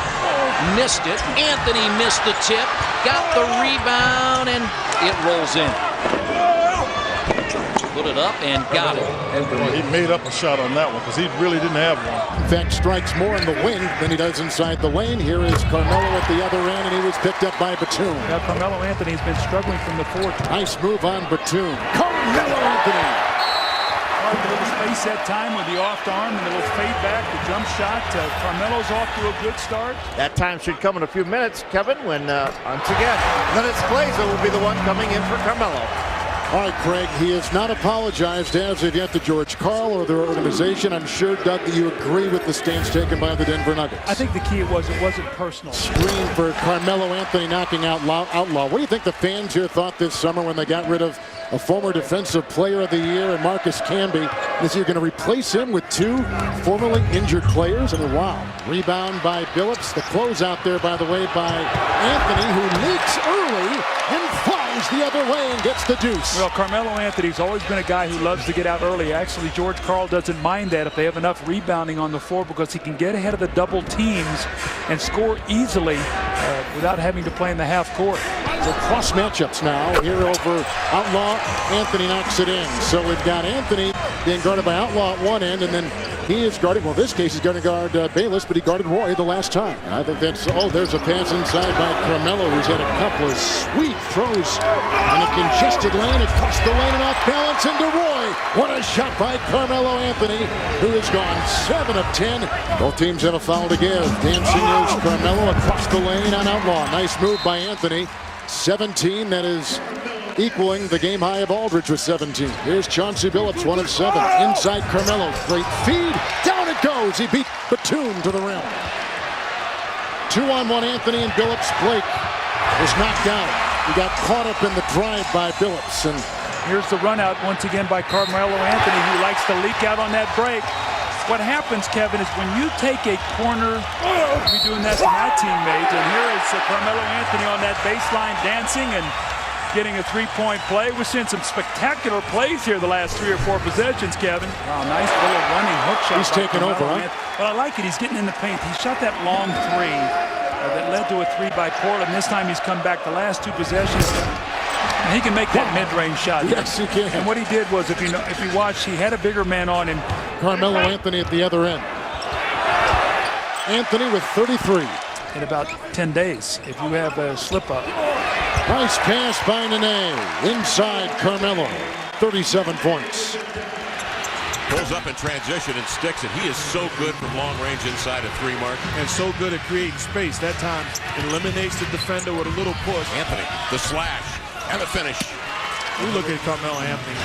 Missed it. Anthony missed the tip. Got the rebound, and it rolls in. Put it up and got it.
Well, he made up a shot on that one because he really didn't have one.
In fact, strikes more in the wing than he does inside the lane. Here is Carmelo at the other end, and he was picked up by Batum.
Now, Carmelo Anthony has been struggling from the 4th.
Nice move on Batum. Carmelo Anthony.
A little space that time with the off arm and the little fade back, the jump shot. Carmelo's off to a good start.
That time should come in a few minutes, Kevin, when once again, Nuggets Glazer will be the one coming in for Carmelo.
All right, Craig, he has not apologized as of yet to George Karl or their organization. I'm sure, Doug, that you agree with the stance taken by the Denver Nuggets.
I think the key it wasn't personal.
Screen for Carmelo Anthony knocking out Outlaw. What do you think the fans here thought this summer when they got rid of a former Defensive Player of the Year and Marcus Camby? Is he going to replace him with 2 formerly injured players? I mean, wow. Rebound by Billups. The closeout there, by the way, by Anthony, who leaks early and flies the other way and gets the deuce.
Well, Carmelo Anthony's always been a guy who loves to get out early. Actually, George Karl doesn't mind that if they have enough rebounding on the floor because he can get ahead of the double teams and score easily without having to play in the half court.
So cross matchups now here over Outlaw. Anthony knocks it in. So we've got Anthony being guarded by Outlaw at one end, and then he is guarding, well, this case he's going to guard Bayless, but he guarded Roy the last time. And I think that's, there's a pass inside by Carmelo, who's had a couple of sweet throws in a congested lane. Across the lane and off balance into Roy. What a shot by Carmelo Anthony, who has gone 7 of 10. Both teams have a foul to give. Dancing is Carmelo across the lane on Outlaw. Nice move by Anthony. 17, that is equaling the game high of Aldridge with 17. Here's Chauncey Billups, 1 of 7. Inside Carmelo, great feed. Down it goes. He beat Batum to the rim. 2-on-1 Anthony and Billups. Blake was knocked out. He got caught up in the drive by Billups. And
here's the run out once again by Carmelo Anthony, who likes to leak out on that break. What happens, Kevin, is when you take a corner, you'll be doing that to my teammates, and here is Carmelo Anthony on that baseline dancing and getting a 3-point play. We're seeing some spectacular plays here the last 3 or 4 possessions, Kevin. Wow, nice little running hook shot.
He's taking over, huh?
Well, I like it. He's getting in the paint. He shot that long 3 that led to a 3 by Portland. This time he's come back the last 2 possessions. And he can make that mid-range shot.
Yes, he can.
And what he did was, if you watch, he had a bigger man on him.
Carmelo Anthony at the other end. Anthony with 33.
In about 10 days, if you have a slip-up.
Nice pass by Nene. Inside Carmelo. 37 points.
Pulls up in transition and sticks it. He is so good from long range inside a 3 mark.
And so good at creating space. That time eliminates the defender with a little push.
Anthony, the slash, and the finish.
We look at Carmelo Anthony.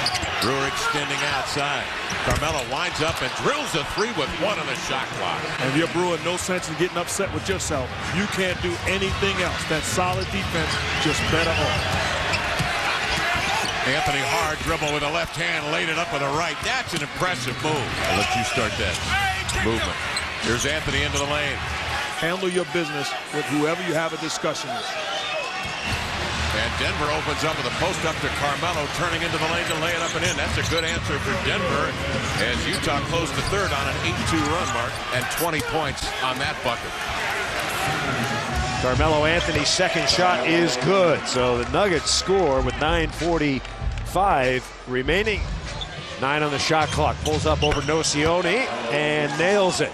Brewer extending outside. Carmelo winds up and drills a 3 with 1 on the shot clock.
And if you're Brewer, no sense in getting upset with yourself. You can't do anything else. That solid defense, just better off.
Anthony hard dribble with the left hand, laid it up with the right. That's an impressive move. I'll let you start that movement. Here's Anthony into the lane.
Handle your business with whoever you have a discussion with.
And Denver opens up with a post up to Carmelo, turning into the lane to lay it up and in. That's a good answer for Denver as Utah closed the third on an 8-2 run, Mark, and 20 points on that bucket.
Carmelo Anthony's second shot is good. So the Nuggets score with 9:45 remaining. 9 on the shot clock. Pulls up over Nocioni and nails it.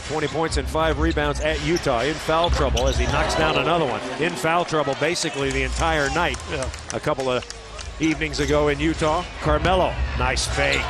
20 points and 5 rebounds at Utah. In foul trouble as he knocks down another one. In foul trouble basically the entire night. A couple of evenings ago in Utah. Carmelo, nice fake.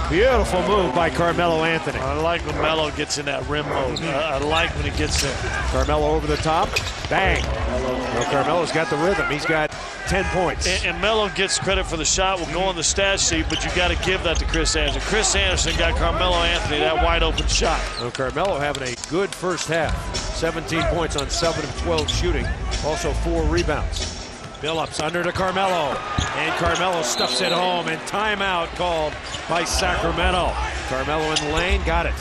Beautiful move by Carmelo Anthony.
I like when Melo gets in that rim mode. I like when he gets in.
Carmelo over the top. Bang. Well, Carmelo's got the rhythm. He's got 10 points.
And Melo gets credit for the shot. We'll go on the stat sheet, but you got to give that to Chris Anderson. Chris Anderson got Carmelo Anthony that wide open shot.
Well, Carmelo having a good first half. 17 points on 7 of 12 shooting. Also 4 rebounds. Billups under to Carmelo. And Carmelo stuffs it home. And timeout called by Sacramento. Carmelo in the lane. Got it.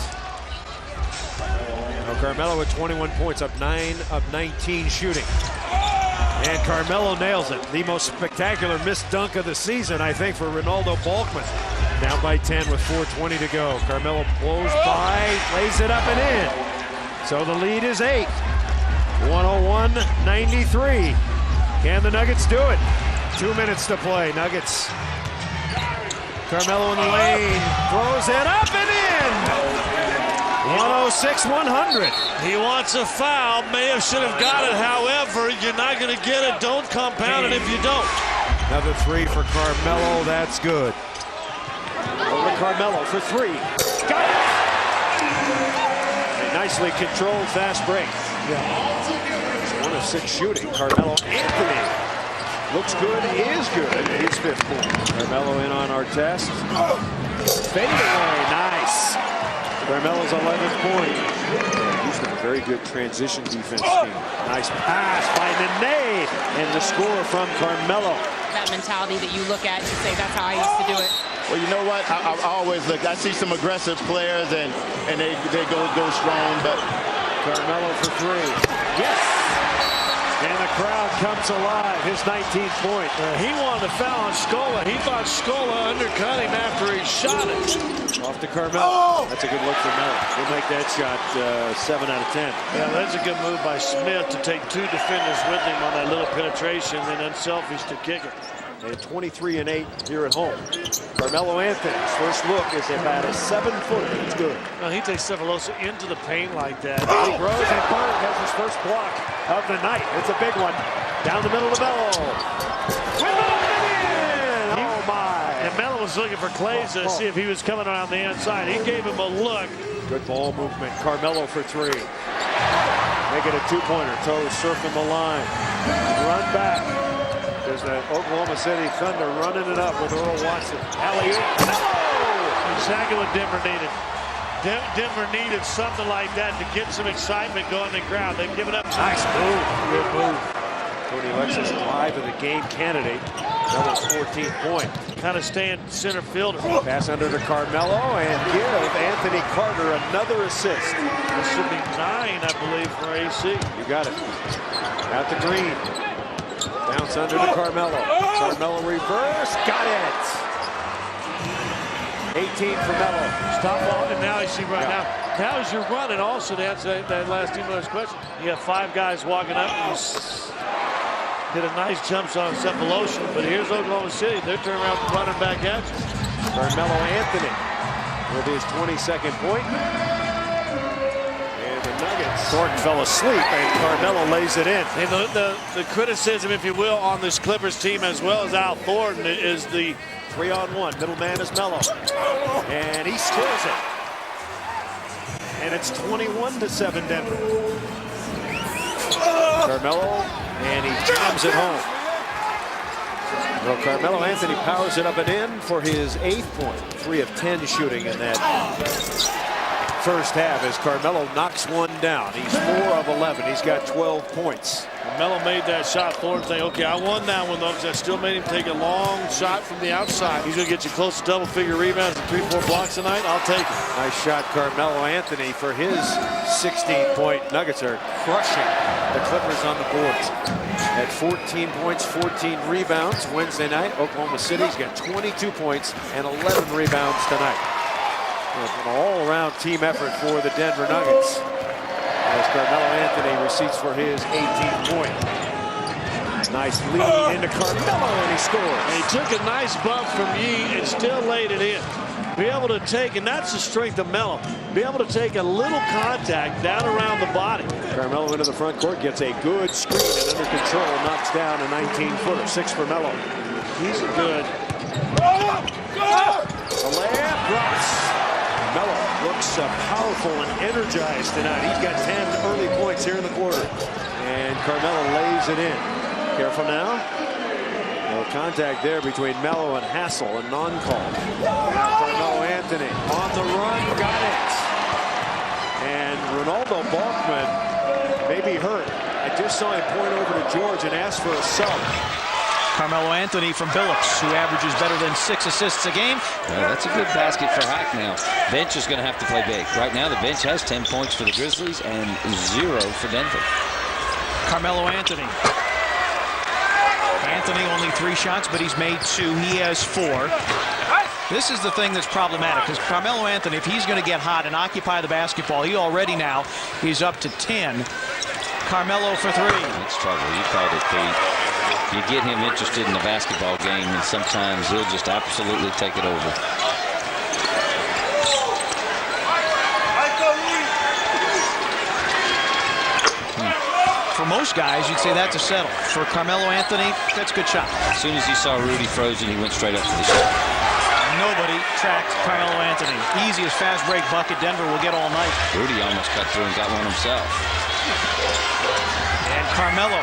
Now Carmelo with 21 points, up 9 of 19 shooting. And Carmelo nails it. The most spectacular missed dunk of the season, I think, for Ronaldo Balkman. Down by 10 with 4:20 to go. Carmelo blows by, lays it up and in. So the lead is 8. 101-93. Can the Nuggets do it? 2 minutes to play. Nuggets. Carmelo in the lane. Throws it up and in. 106-100.
He wants a foul. May have, should have got it. However, you're not going to get it. Don't compound it if you don't.
Another 3 for Carmelo. That's good. Over to Carmelo for 3. Got it. A nicely controlled fast break. Yeah. 1 of 6 shooting. Carmelo Anthony looks good. Is good. His 5th point. Carmelo in on our test. Fade away. Nice. Carmelo's 11th point. Houston, a very good transition defense team. Nice pass by Nene, and the score from Carmelo.
That mentality that you look at and say, that's how I used to do it.
Well, you know what? I always look. I see some aggressive players, and they go strong, but
Carmelo for 3. Yes! And the crowd comes alive. His 19th point.
He wanted to foul on Scola. He thought Scola undercut him after he shot it.
Off to Carmelo. Oh! That's a good look for Melo. He'll make that shot 7 out of 10.
Yeah, that's a good move by Smith to take 2 defenders with him on that little penetration and then unselfish to kick it.
And 23 and 8 here at home. Carmelo Anthony's first look is about a 7-footer. It's good.
Now he takes Cephalosa into the paint like that.
He grows and Bird has his first block of the night. It's a big one. Down the middle to Melo. Oh my!
And Melo was looking for Clays to see if he was coming around the inside. He gave him a look.
Good ball movement. Carmelo for 3. Make it a 2-pointer. Toes surfing the line. Run back. There's the Oklahoma City Thunder running it up with Earl Watson. Alley-oop.
Exactly what Denver needed. Denver needed something like that to get some excitement going in the crowd. They've given up.
Nice move. Good move. Cody Alexis, live of the game candidate. That was 14th point.
Kind of staying center fielder.
Pass under to Carmelo and give Anthony Carter another assist.
This should be 9, I believe, for AC.
You got it. At the green. Bounce under to Carmelo. Carmelo reverse. Got it. 18 for Melo.
Stop ball, and now you see right now as you're running, also to answer that last team's question, you have 5 guys walking up and hit a nice jump shot on Cephalosa. But here's Oklahoma City. They're turning around running back at you.
Carmelo Anthony with his 22nd point. And the Nuggets. Thornton fell asleep, and Carmelo lays it in.
And the criticism, if you will, on this Clippers team as well as Al Thornton is the
3-on-1. Middle man is Melo. And he scores it. And it's 21-7 Denver. Carmelo, and he jams it home. Well, Carmelo Anthony powers it up and in for his 8th point. 3 of 10 shooting in that first half as Carmelo knocks one down. He's 4 of 11. He's got 12 points.
Melo made that shot forward saying, okay, I won that one though, because I still made him take a long shot from the outside. He's going to get you close to double-figure rebounds and 3-4 blocks tonight. I'll take it.
Nice shot, Carmelo Anthony, for his 16-point. Nuggets are crushing the Clippers on the boards. At 14 points, 14 rebounds Wednesday night. Oklahoma City's got 22 points and 11 rebounds tonight. An all-around team effort for the Denver Nuggets as Carmelo Anthony receipts for his 18th point. Nice lead into Carmelo, and he scores.
And he took a nice bump from Yee and still laid it in. Be able to take, and that's the strength of Melo, be able to take a little contact down around the body.
Carmelo into the front court, gets a good screen and under control, knocks down a 19-footer. 6 for Melo.
He's a good.
The layup drops. Melo looks powerful and energized tonight. He's got 10 early points here in the quarter. And Carmelo lays it in. Careful now. No contact there between Melo and Hassel, a non-call. Now Carmelo Anthony on the run, got it. And Ronaldo Balkman may be hurt. I just saw him point over to George and ask for a sub.
Carmelo Anthony from Billups, who averages better than 6 assists a game.
Well, that's a good basket for Hack now. Bench is going to have to play big. Right now, the bench has 10 points for the Grizzlies and 0 for Denver.
Carmelo Anthony. Anthony only 3 shots, but he's made 2. He has 4. This is the thing that's problematic, because Carmelo Anthony, if he's going to get hot and occupy the basketball, he already now is up to 10. Carmelo for 3.
That's trouble. You called it, Pete. You get him interested in the basketball game, and sometimes he'll just absolutely take it over.
For most guys, you'd say that's a settle. For Carmelo Anthony, that's a good shot.
As soon as he saw Rudy frozen, he went straight up to the shot.
Nobody tracked Carmelo Anthony. Easiest fast break bucket Denver will get all night.
Rudy almost cut through and got one himself.
And Carmelo,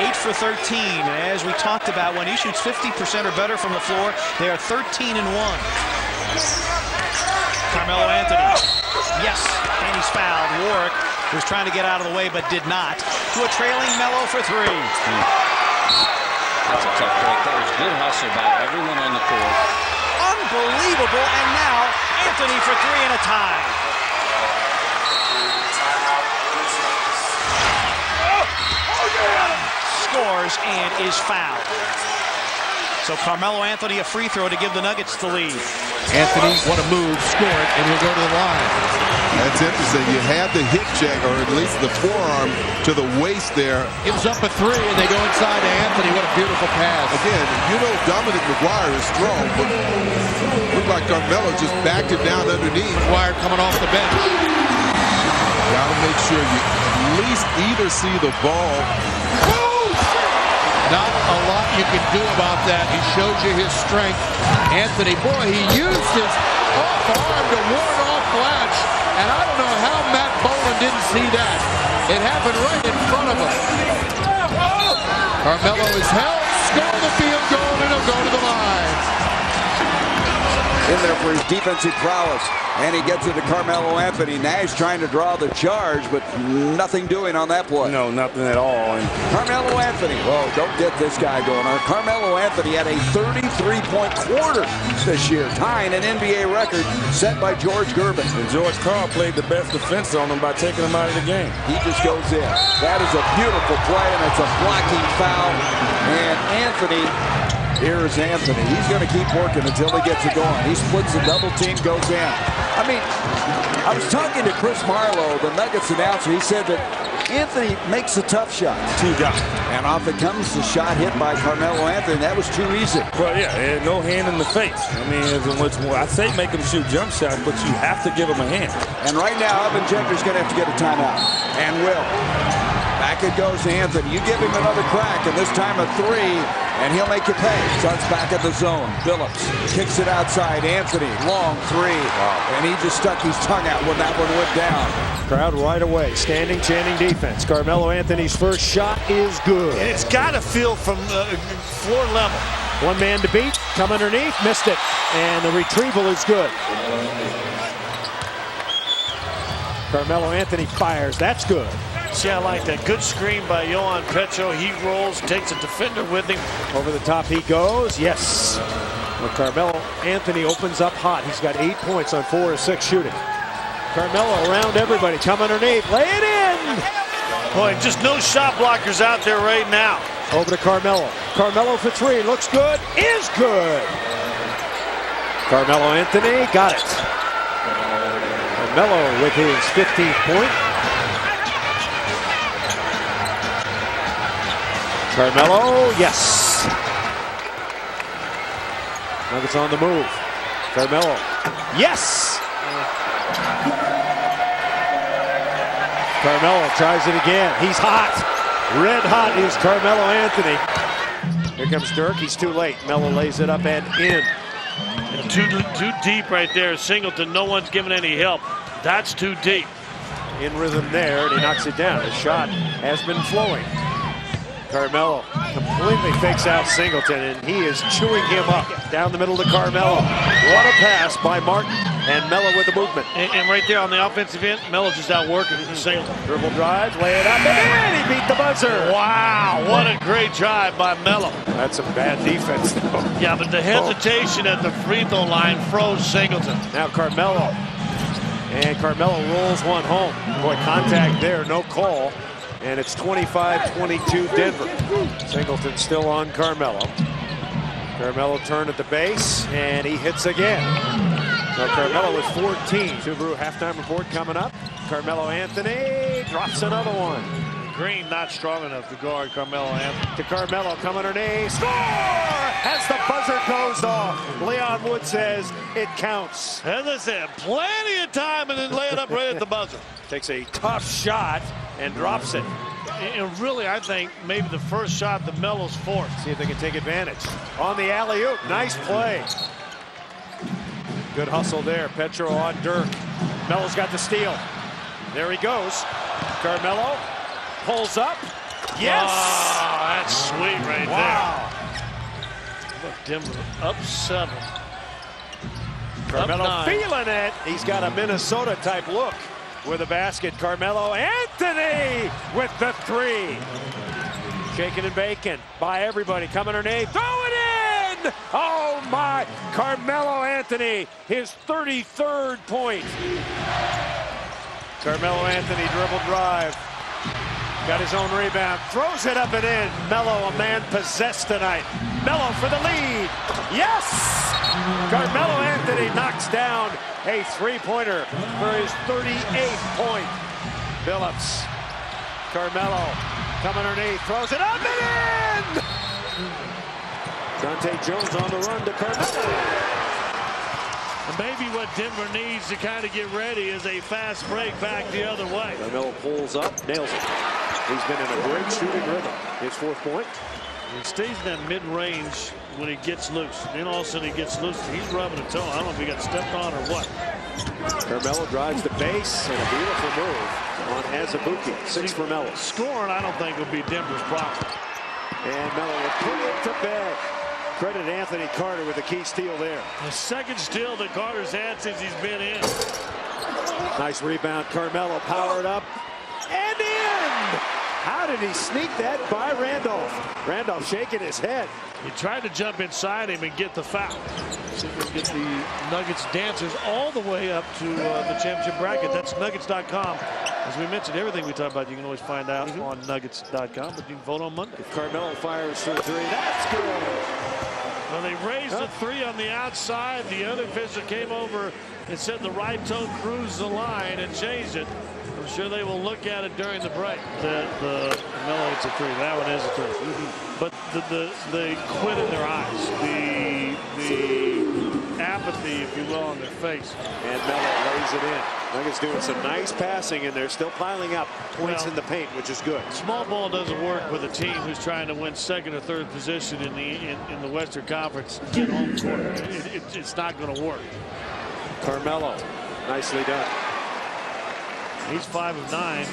8 for 13. As we talked about, when he shoots 50% or better from the floor, they are 13-1. Carmelo Anthony. Yes, and he's fouled. Warwick was trying to get out of the way, but did not. To a trailing Melo for 3.
That's a tough break. That was good hustle by everyone on the court.
Unbelievable, and now Anthony for 3 and a tie. Scores and is fouled. So Carmelo Anthony a free throw to give the Nuggets the lead.
Anthony, what a move, score it, and he'll go to the line.
That's interesting. You had the hip check, or at least the forearm to the waist there.
Gives up a 3, and they go inside to Anthony. What a beautiful pass.
Again, you know Dominic McGuire is strong, but looked like Carmelo just backed him down underneath.
McGuire coming off the bench.
Gotta make sure you at least either see the ball.
Not a lot you can do about that. He shows you his strength. Anthony, boy, he used his off arm to ward off Blatch. And I don't know how Matt Boland didn't see that. It happened right in front of him. Carmelo is held, score the field goal, and he'll go to the line.
In there for his defensive prowess. And he gets it to Carmelo Anthony. Nash trying to draw the charge, but nothing doing on that play.
No, nothing at all. And
Carmelo Anthony. Whoa, don't get this guy going on. Carmelo Anthony had a 33-point quarter this year, tying an NBA record set by George Gervin.
And George Karl played the best defense on him by taking him out of the game.
He just goes in. That is a beautiful play, and it's a blocking foul. And Anthony... Here's Anthony. He's going to keep working until he gets it going. He splits the double team, goes in. I mean, I was talking to Chris Marlowe, the Nuggets announcer. He said that Anthony makes the tough shots. And off it comes the shot hit by Carmelo Anthony. That was too easy.
Well, yeah, no hand in the face. I mean, I say make him shoot jump shots, but you have to give him a hand.
And right now, Evan Gentry's going to have to get a timeout. And will. Back it goes to Anthony. You give him another crack, and this time a 3. and he'll make you pay. Starts back at the zone. Phillips kicks it outside. Anthony, long three. And he just stuck his tongue out when that one went down.
Crowd right away, standing, chanting defense. Carmelo Anthony's first shot is good.
And it's got to feel from floor level.
One man to beat, come underneath, missed it. And the retrieval is good. Carmelo Anthony fires, that's good.
See, I like that. Good screen by Johan Petro. He rolls, takes a defender with him.
Over the top he goes, yes. Well, Carmelo Anthony opens up hot. He's got 8 points on 4 of 6 shooting. Carmelo around everybody, come underneath, lay it in!
Boy, just no shot blockers out there right now.
Over to Carmelo. Carmelo for three, looks good, is good! Carmelo Anthony, got it. Carmelo with his 15th point. Carmelo, yes. Nuggets on the move. Carmelo, yes! Carmelo tries it again. He's hot. Red hot is Carmelo Anthony. Here comes Dirk. He's too late. Melo lays it up and in.
And too deep right there. Singleton, no one's giving any help. That's too deep.
In rhythm there, and he knocks it down. The shot has been flowing. Carmelo completely fakes out Singleton, and he is chewing him up. Down the middle to Carmelo. What a pass by Martin, and Melo with the movement.
And right there on the offensive end, Melo just outworking Singleton.
Dribble drive, lay it up, and he beat the buzzer.
Wow, what a great drive by Melo.
That's some bad defense, though.
Yeah, but the hesitation at the free throw line froze Singleton.
Now Carmelo. And Carmelo rolls one home. Boy, contact there, no call. And it's 25-22 Denver. Singleton still on Carmelo. Carmelo turned at the base, and he hits again. So Carmelo with 14. Subaru halftime report coming up. Carmelo Anthony drops another one.
Green not strong enough to guard Carmelo Anthony.
To Carmelo, come underneath, score! As the buzzer goes off, Leon Wood says it counts.
As I said, plenty of time and then lay it up right at the buzzer.
Takes a tough shot and drops it.
And really, I think maybe the first shot that Melo's forced.
See if they can take advantage. On the alley-oop, nice play. Good hustle there, Petro on Dirk. Melo's got the steal. There he goes. Carmelo pulls up. Yes!
Oh, that's sweet right
wow.
there. Look, Denver up 7.
Carmelo feeling it. He's got a Minnesota-type look with a basket. Carmelo Anthony with the three. Shaking and baking by everybody. Coming underneath. Throw it in! Oh, my. Carmelo Anthony, his 33rd point. Carmelo Anthony dribble drive. Got his own rebound. Throws it up and in. Melo, a man possessed tonight. Melo for the lead. Yes! Carmelo Anthony knocks down a three-pointer for his 38th point. Phillips. Carmelo coming underneath. Throws it up and in! Dante Jones on the run to Carmelo.
And maybe what Denver needs to kind of get ready is a fast break back the other way.
Carmelo pulls up, nails it. He's been in a great shooting rhythm. His 4th point.
He stays in that mid-range when he gets loose. Then all of a sudden he gets loose. He's rubbing a toe. I don't know if he got stepped on or what.
Carmelo drives the base and a beautiful move on Azubuike. 6 for Melo.
Scoring, I don't think, will be Denver's problem.
And Melo will put it to bed. Credit Anthony Carter with the key steal there.
The second steal that Carter's had since he's been in.
Nice rebound. Carmelo powered up and in. How did he sneak that by Randolph? Randolph shaking his head.
He tried to jump inside him and get the foul. See if we can get the Nuggets dancers all the way up to the championship bracket. That's Nuggets.com. As we mentioned, everything we talk about, you can always find out on Nuggets.com, but you can vote on Monday.
If Carmelo fires for three, that's good.
Well, they raised the three on the outside. The other official came over and said the right toe cruised the line and changed it. I'm sure they will look at it during the break. The Melo, it's a three. That one is a three. But they quit in their eyes. The
apathy, if you will, on their face.
And Melo lays it in. Nuggets doing some nice passing, and they're still piling up points in the paint, which is good.
Small ball doesn't work with a team who's trying to win second or third position in the Western Conference. Get home court. It's not going to work.
Carmelo, nicely done.
He's 5 of 9.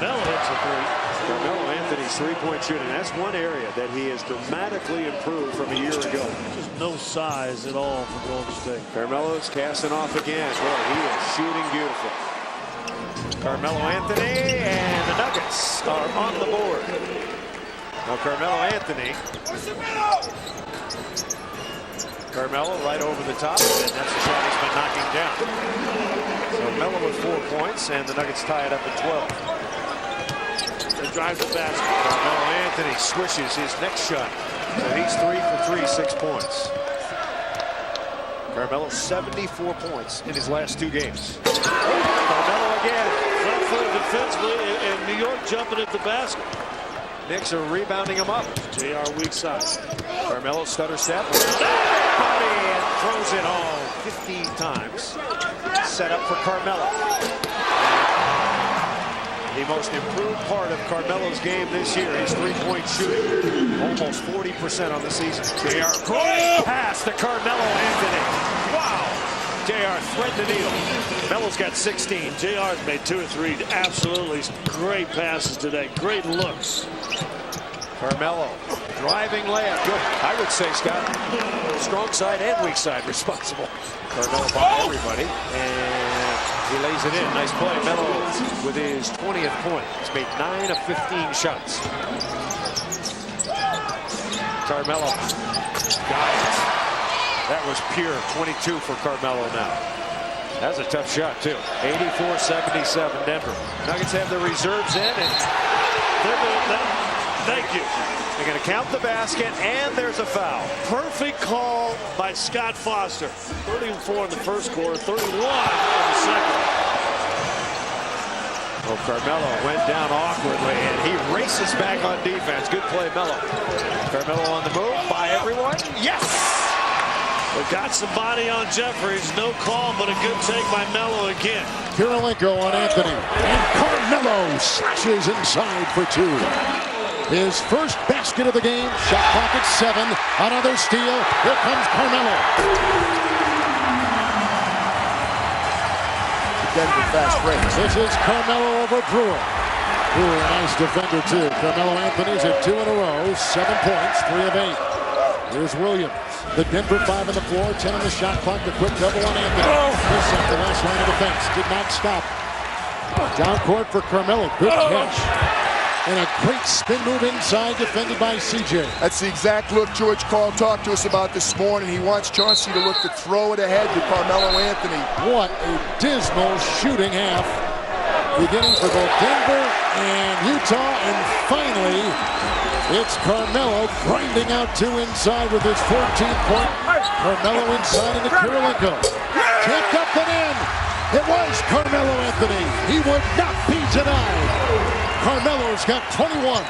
Melo hits a three.
Carmelo Anthony's three-point shooting. That's one area that he has dramatically improved from a year ago.
Just no size at all for Golden State.
Carmelo's casting off again. Boy, he is shooting beautiful. Carmelo Anthony and the Nuggets are on the board. Now Carmelo Anthony. Carmelo right over the top, and that's the shot he's been knocking down. So Melo with 4 points, and the Nuggets tie it up at 12.
They drive the basket.
Carmelo Anthony swishes his next shot. So he's 3 for 3, 6 points. Carmelo 74 points in his last 2 games. Carmelo again.
Flat-footed defensively, and New York jumping at the basket.
Knicks are rebounding him up.
JR weak side.
Carmelo stutter step. Body and throws it home 15 times. Set up for Carmelo. The most improved part of Carmelo's game this year is three-point shooting. Almost 40% on the season. JR, great pass to Carmelo Anthony. Wow. JR thread the needle. Melo's got 16.
JR's made 2 or 3 absolutely great passes today. Great looks.
Carmelo driving layup. Good. I would say, Scott, strong side and weak side responsible. Carmelo by everybody. And he lays it in. Nice play. Melo with his 20th point. He's made 9 of 15 shots. Carmelo got it. That was pure 22 for Carmelo now. That's a tough shot, too. 84-77 Denver. Nuggets have the reserves in, and
thank you.
They're going to count the basket, and there's a foul.
Perfect call by Scott Foster. 34 in the first quarter, 31 in the second.
Well, Carmelo went down awkwardly, and he races back on defense. Good play, Melo. Carmelo on the move by everyone. Yes!
They got some body on Jeffries. No call, but a good take by Melo again.
Kirilenko on Anthony. And Carmelo slashes inside for 2. His first basket of the game. Shot clock at 7. Another steal. Here comes Carmelo.
Denver fast break.
This is Carmelo over Brewer. Brewer, a nice defender, too. Carmelo Anthony's at 2 in a row. 7 points, 3 of 8. Here's Williams. The Denver 5 on the floor, 10 on the shot clock. The quick double on Anthony. This up the last line of defense. Did not stop. Down court for Carmelo. Good catch. And a great spin move inside, defended by CJ.
That's the exact look George Karl talked to us about this morning. He wants Chauncey to look to throw it ahead to Carmelo Anthony.
What a dismal shooting half. Beginning for both Denver and Utah. And finally, it's Carmelo grinding out 2 inside with his 14th point. Carmelo inside into Kirilenko. Tipped up and in. It was Carmelo Anthony. He would not be denied. Carmelo's got 21.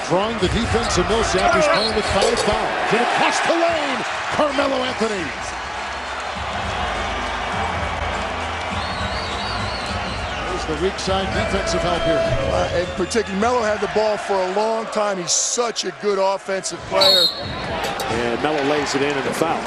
Drawing the defense of Millsap, who's playing with 5 fouls. And across the lane, Carmelo Anthony. There's the weak side defensive help here.
And particularly, Melo had the ball for a long time. He's such a good offensive player.
And Melo lays it in and a foul.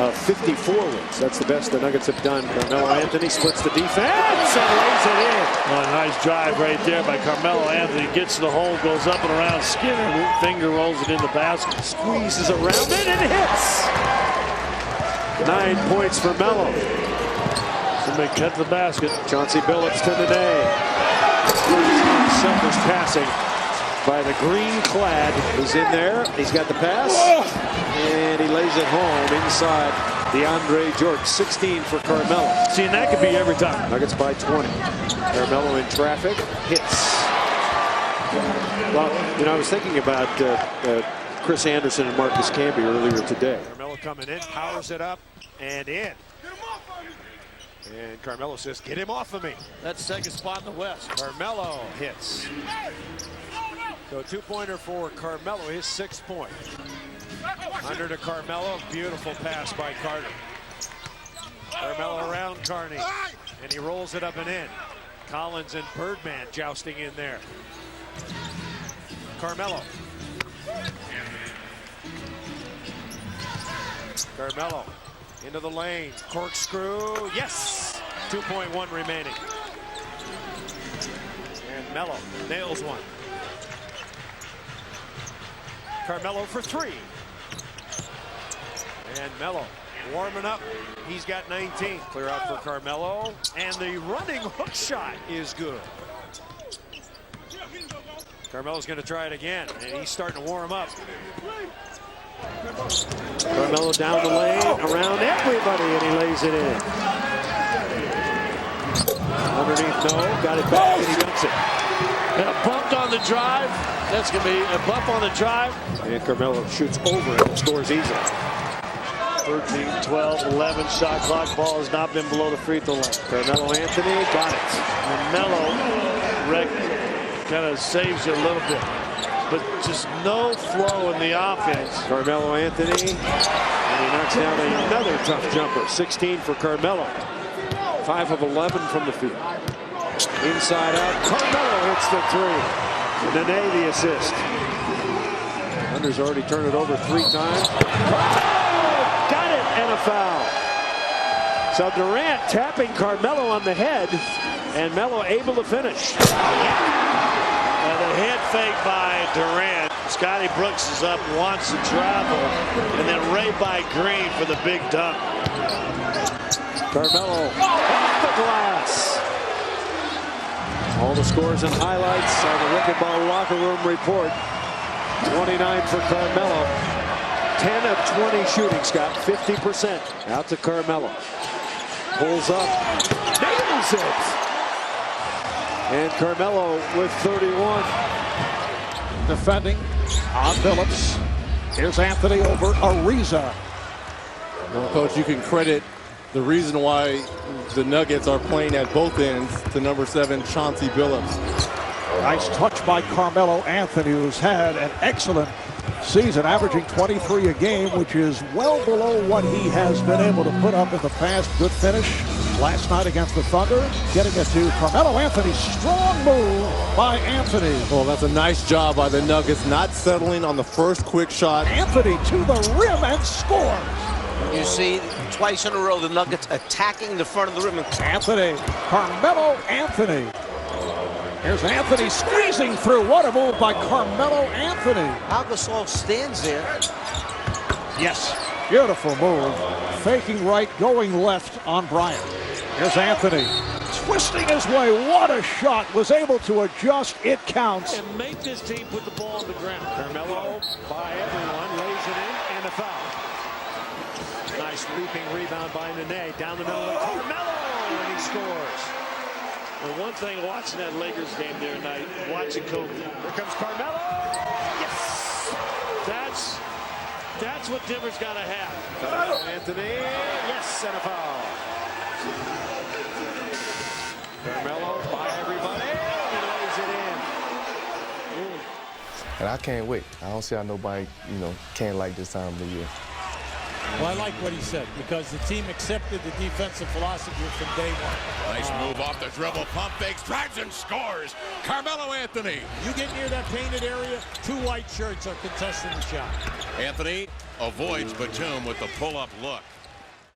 54 wins. That's the best the Nuggets have done. Carmelo Anthony splits the defense and lays it in.
Well, a nice drive right there by Carmelo Anthony. Gets to the hole, goes up and around Skinner. Finger rolls it in the basket.
Squeezes around it and hits. 9 points for Melo.
Somebody cut the basket.
Chauncey Billups to the day. Selfish passing by the green clad. He's in there. He's got the pass. And he lays it home inside DeAndre Jordan. 16 for Carmelo.
See, and that could be every time.
Nuggets by 20. Carmelo in traffic. Hits. Well, you know, I was thinking about Chris Anderson and Marcus Camby earlier today. Carmelo coming in, powers it up, and in. And Carmelo says, get him off of me.
That's second spot in the West.
Carmelo hits. So a 2-pointer for Carmelo, his 6th point.
Under to Carmelo. Beautiful pass by Carter. Carmelo around Carney. And he rolls it up and in. Collins and Birdman jousting in there. Carmelo. Carmelo into the lane. Corkscrew. Yes! 2.1 remaining. And Melo nails one. Carmelo for three. And Melo warming up. He's got 19. Clear out for Carmelo. And the running hook shot is good. Carmelo's going to try it again. And he's starting to warm up.
Carmelo down the lane, around everybody, and he lays it in. Underneath, no, got it back, and he dunks it.
And a bump on the drive. That's going to be a bump on the drive.
And Carmelo shoots over it and scores easily.
13, 12, 11 shot clock. Ball has not been below the free throw line.
Carmelo Anthony got it.
And Melo kind of saves you a little bit. But just no flow in the offense.
Carmelo Anthony, and he knocks down another tough jumper. 16 for Carmelo. 5 of 11 from the field. Inside out, Carmelo hits the three. Nene the assist. Under's already turned it over 3 times. Got it, and a foul. So Durant tapping Carmelo on the head, and Melo able to finish.
And the head fake by Durant. Scotty Brooks is up, wants to travel, and then right by Green for the big dunk.
Carmelo off the glass. All the scores and highlights on the Wicked Ball Locker Room report. 29 for Carmelo. 10 of 20 shooting, Scott. 50%. Out to Carmelo. Pulls up. Nails it. And Carmelo with 31.
Defending on Phillips. Here's Anthony over Ariza.
Well, Coach, you can credit the reason why the Nuggets are playing at both ends to number 7, Chauncey Billups.
Nice touch by Carmelo Anthony, who's had an excellent season, averaging 23 a game, which is well below what he has been able to put up in the past. Good finish last night against the Thunder, getting it to Carmelo Anthony. Strong move by Anthony.
Well, that's a nice job by the Nuggets, not settling on the first quick shot.
Anthony to the rim and scores.
You see twice in a row the Nuggets attacking the front of the rim.
Anthony, Carmelo Anthony. Here's Anthony squeezing through. What a move by Carmelo Anthony.
Al Gasol stands there.
Yes, beautiful move. Faking right, going left on Bryant. Here's Anthony twisting his way. What a shot. Was able to adjust. It counts.
And make this team put the ball on the ground. Carmelo by everyone. Lays it in and a foul. Nice leaping rebound by Nene. Down the middle of Carmelo. And he scores.
And one thing watching that Lakers game there tonight, watching Kobe.
Here comes Carmelo. Yes!
That's what Denver's got to have.
Carmelo Anthony. Yes, and a foul. Carmelo by everybody. And lays it in.
And I can't wait. I don't see how nobody, can't like this time of the year.
Well, I like what he said because the team accepted the defensive philosophy from day one.
Nice move off the dribble, pump fakes, drives and scores. Carmelo Anthony.
You get near that painted area, 2 white shirts are contesting the shot.
Anthony avoids Batum with the pull-up look.